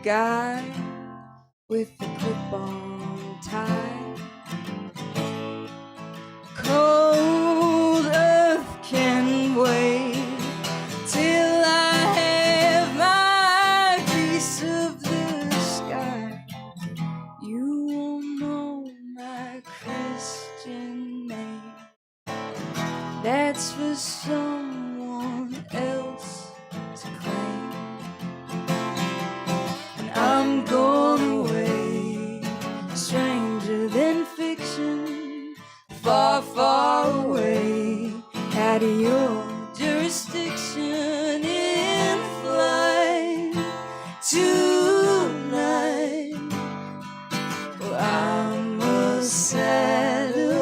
guy with the clip-on tie. Cold earth can wait till I have my piece of the sky. You won't know my Christian name. That's for someone else to claim. And I'm going away, stranger than fiction, far, far away, out of your jurisdiction, in flight tonight. Well, I'm a satellite.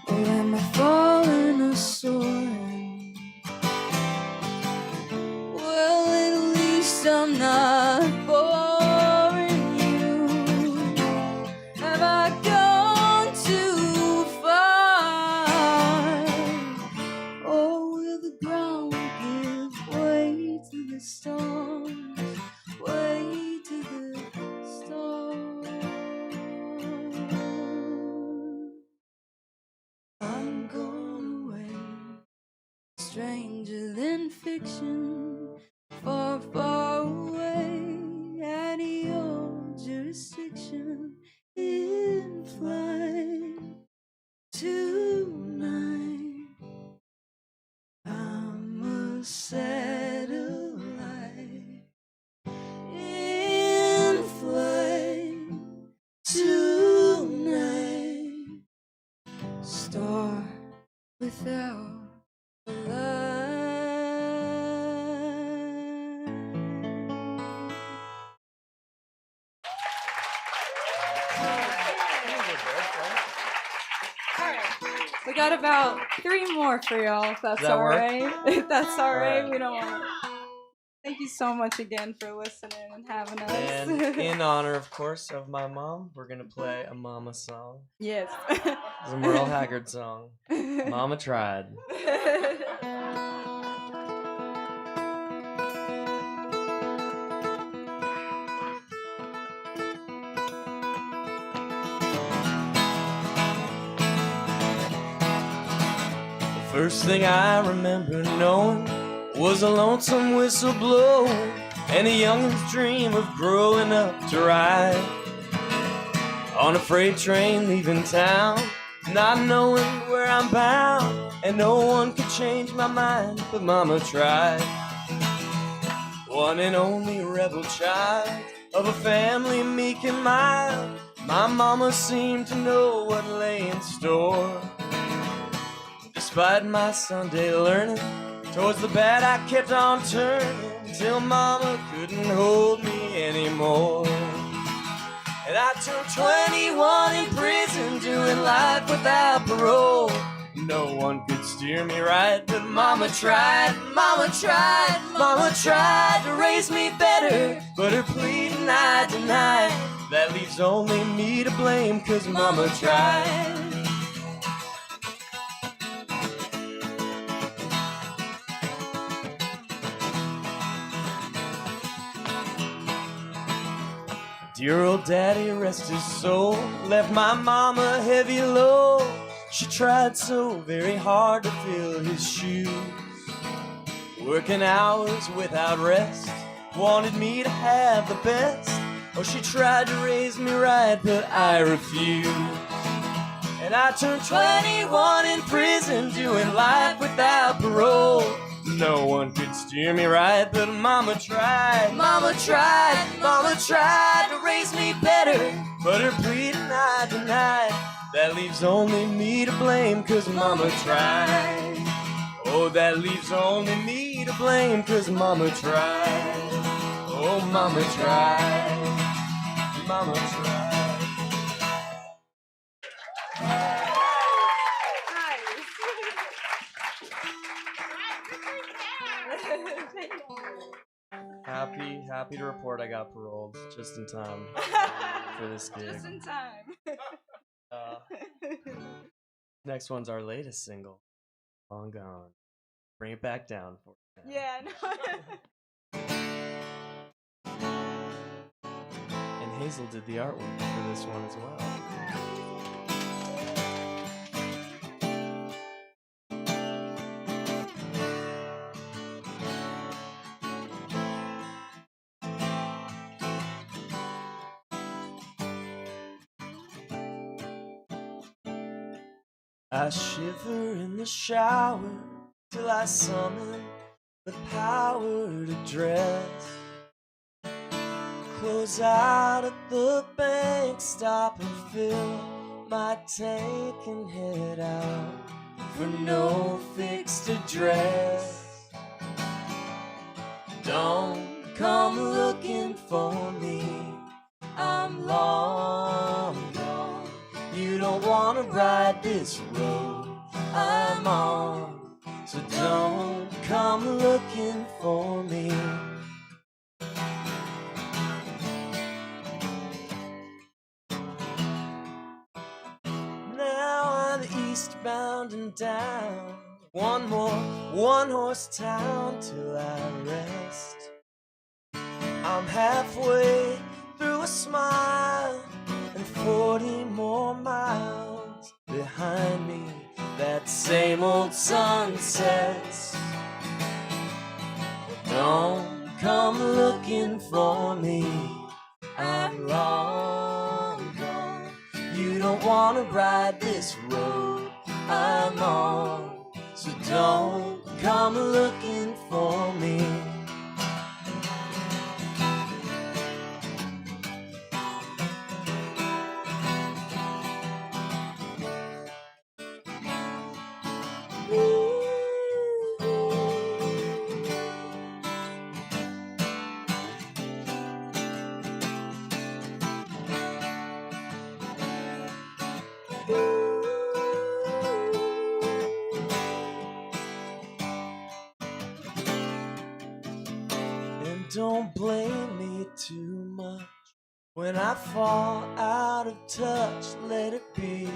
Or am I falling or soaring? Well, at least I'm not boring you. Have I gone too far? Or will the ground give way to the storms? Way to the storms. I'm going away, stranger than fiction, far, far away, out of your jurisdiction, in flight tonight. I'm a satellite, in flight tonight. Star without a We got about 3 more for y'all, if that's Does that all work? right. If that's all right, Alright. we don't want to. Thank you so much again for listening and having us. And in honor, of course, of my mom, we're gonna play a mama song. Yes. It's a Merle Haggard song. Mama tried. The first thing I remember knowing was a lonesome whistle blow and a youngin's dream of growing up to ride on a freight train leaving town, not knowing where I'm bound, and no one could change my mind, but mama tried. One and only rebel child of a family meek and mild, my mama seemed to know what lay in store. Despite my Sunday learning, towards the bad I kept on turning, till mama couldn't hold me anymore. And I turned 21 in prison, doing life without parole. No one could steer me right, but mama tried, mama tried, mama tried to raise me better, but her pleading I denied. That leaves only me to blame, 'cause mama tried. Dear old daddy, rest his soul, left my mama heavy low. She tried so very hard to fill his shoes, working hours without rest, wanted me to have the best. Oh, she tried to raise me right, but I refused. And I turned 21 in prison, doing life without parole. No one could steer me right, but mama tried, mama tried, mama tried to raise me better, but her pleading I denied. That leaves only me to blame, 'cause mama tried. Oh, that leaves only me to blame, 'cause mama tried. Oh, mama tried, mama tried. Happy to report I got paroled just in time for this gig. Just in time. Next one's our latest single, Long Gone. Bring it back down for us now. Yeah, no. And Hazel did the artwork for this one as well. I shiver in the shower till I summon the power to dress. Close out at the bank, stop and fill my tank and head out for no fixed address. Don't come looking for me, I'm long gone. You don't wanna ride this road I'm on, so don't come looking for me. Now I'm eastbound and down, one more one-horse town till I rest. I'm halfway through a smile and 40 more miles behind me. That same old sun sets. Don't come looking for me, I'm long gone. You don't wanna ride this road I'm on, so don't come looking for me. And don't blame me too much when I fall out of touch, let it be.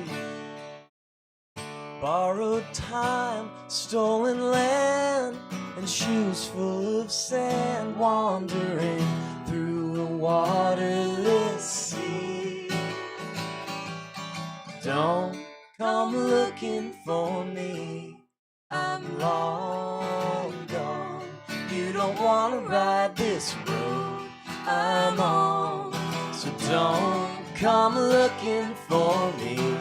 Borrowed time, stolen land, and shoes full of sand, wandering through a waterless sea. Don't come looking for me, I'm long gone. You don't wanna ride this road I'm on, so don't come looking for me.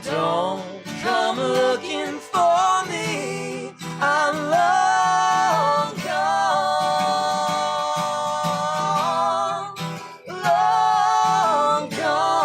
Don't come looking for me, I'm long gone, long gone.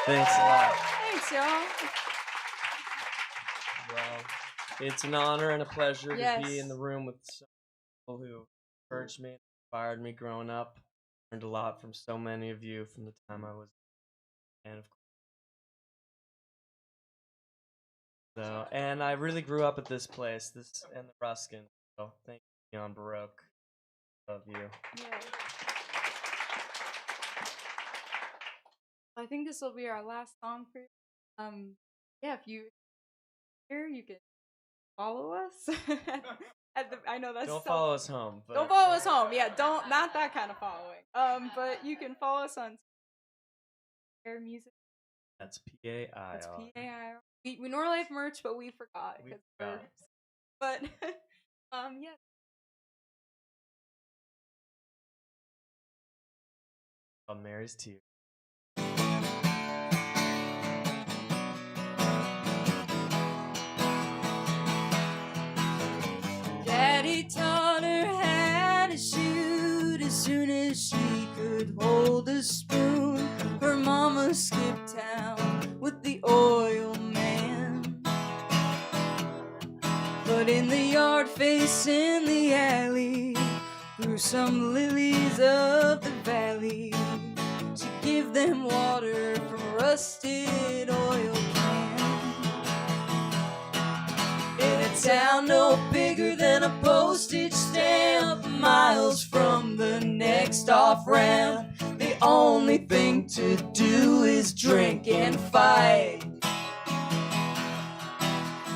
Thanks a lot. Thanks, y'all. Well, it's an honor and a pleasure to Yes. be in the room with so many people who encouraged me, inspired me growing up. Learned a lot from so many of you from the time I was a fan, of course. So, and I really grew up at this place, this and the Ruskin. So thank you, Beyond Baroque. Love you. Yeah. I think this will be our last song for you. Yeah, if you here, you can follow us. I know that's Don't so- follow us home. But Don't follow us home. Yeah, don't not that kind of following. But you can follow us on Air Music. That's PAIR. That's PAIR. We normally have merch, but we forgot. We 'cause forgot. But yeah. Mary's Tears. Daddy taught her how to shoot as soon as she could hold a spoon. Her mama skipped town with the face in the alley, through some lilies of the valley, to give them water from rusted oil can. In a town no bigger than a postage stamp, miles from the next off-ramp, the only thing to do is drink and fight.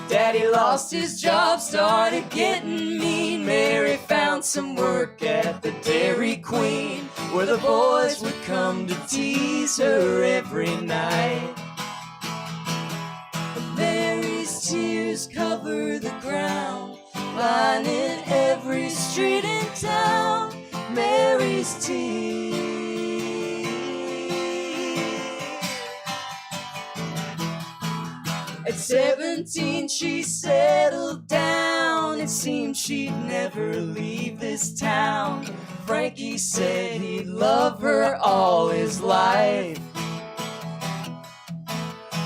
Daddy lost his job, started getting mean. Mary found some work at the Dairy Queen, where the boys would come to tease her every night. But Mary's tears cover the ground, lining every street in town. Mary's tears. At 17 she settled down. It seemed she'd never leave this town. Frankie said he'd love her all his life,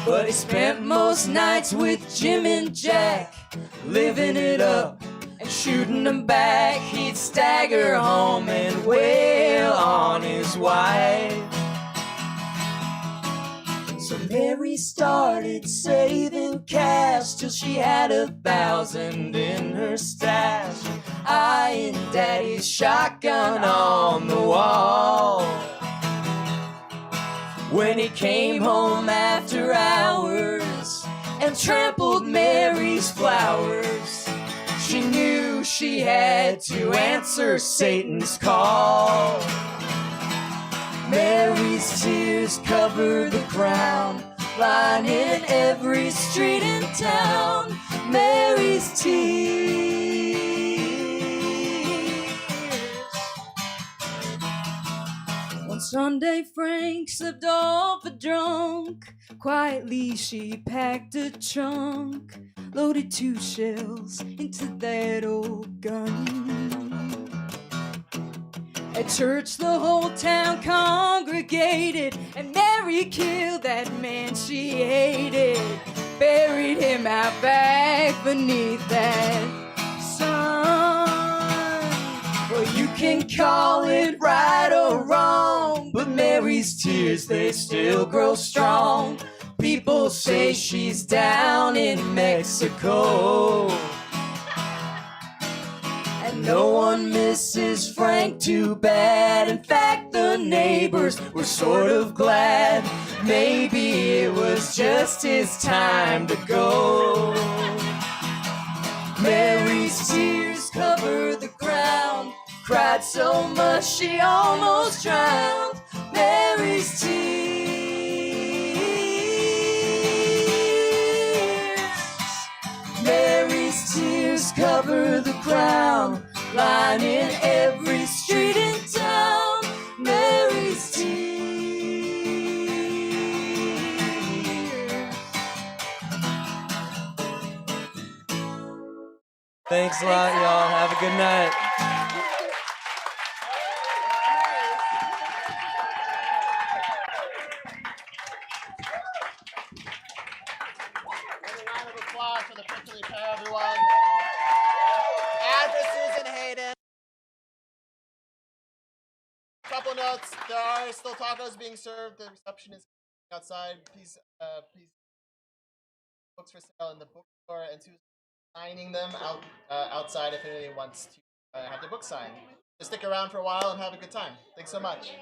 but he spent most nights with Jim and Jack, living it up and shooting them back. He'd stagger home and wail on his wife. So Mary started saving cash till she had 1,000 in her stash, eyeing Daddy's shotgun on the wall. When he came home after hours and trampled Mary's flowers, she knew she had to answer Satan's call. Mary's tears cover the ground, lining every street in town. Mary's tears. One Sunday Frank slipped off a drunk. Quietly she packed a trunk, loaded 2 shells into that old gun. At church the whole town congregated, and Mary killed that man she hated, buried him out back beneath that sun. Well, you can call it right or wrong, but Mary's tears, they still grow strong. People say she's down in Mexico, and no one misses Frank too bad. In fact, the neighbors were sort of glad. Maybe it was just his time to go. Mary's tears cover the ground, cried so much she almost drowned. Mary's tears. Mary's tears cover the ground, lining every street in town. Mary's tears. Thanks a lot, y'all. Have a good night. Another round of applause for the prickly pear, everyone. And for Susan Hayden. Couple notes: there are still tacos being served. The reception is outside. Please, books for sale in the bookstore, and Susan signing them outside if anybody wants to have their book signed. Just stick around for a while and have a good time. Thanks so much.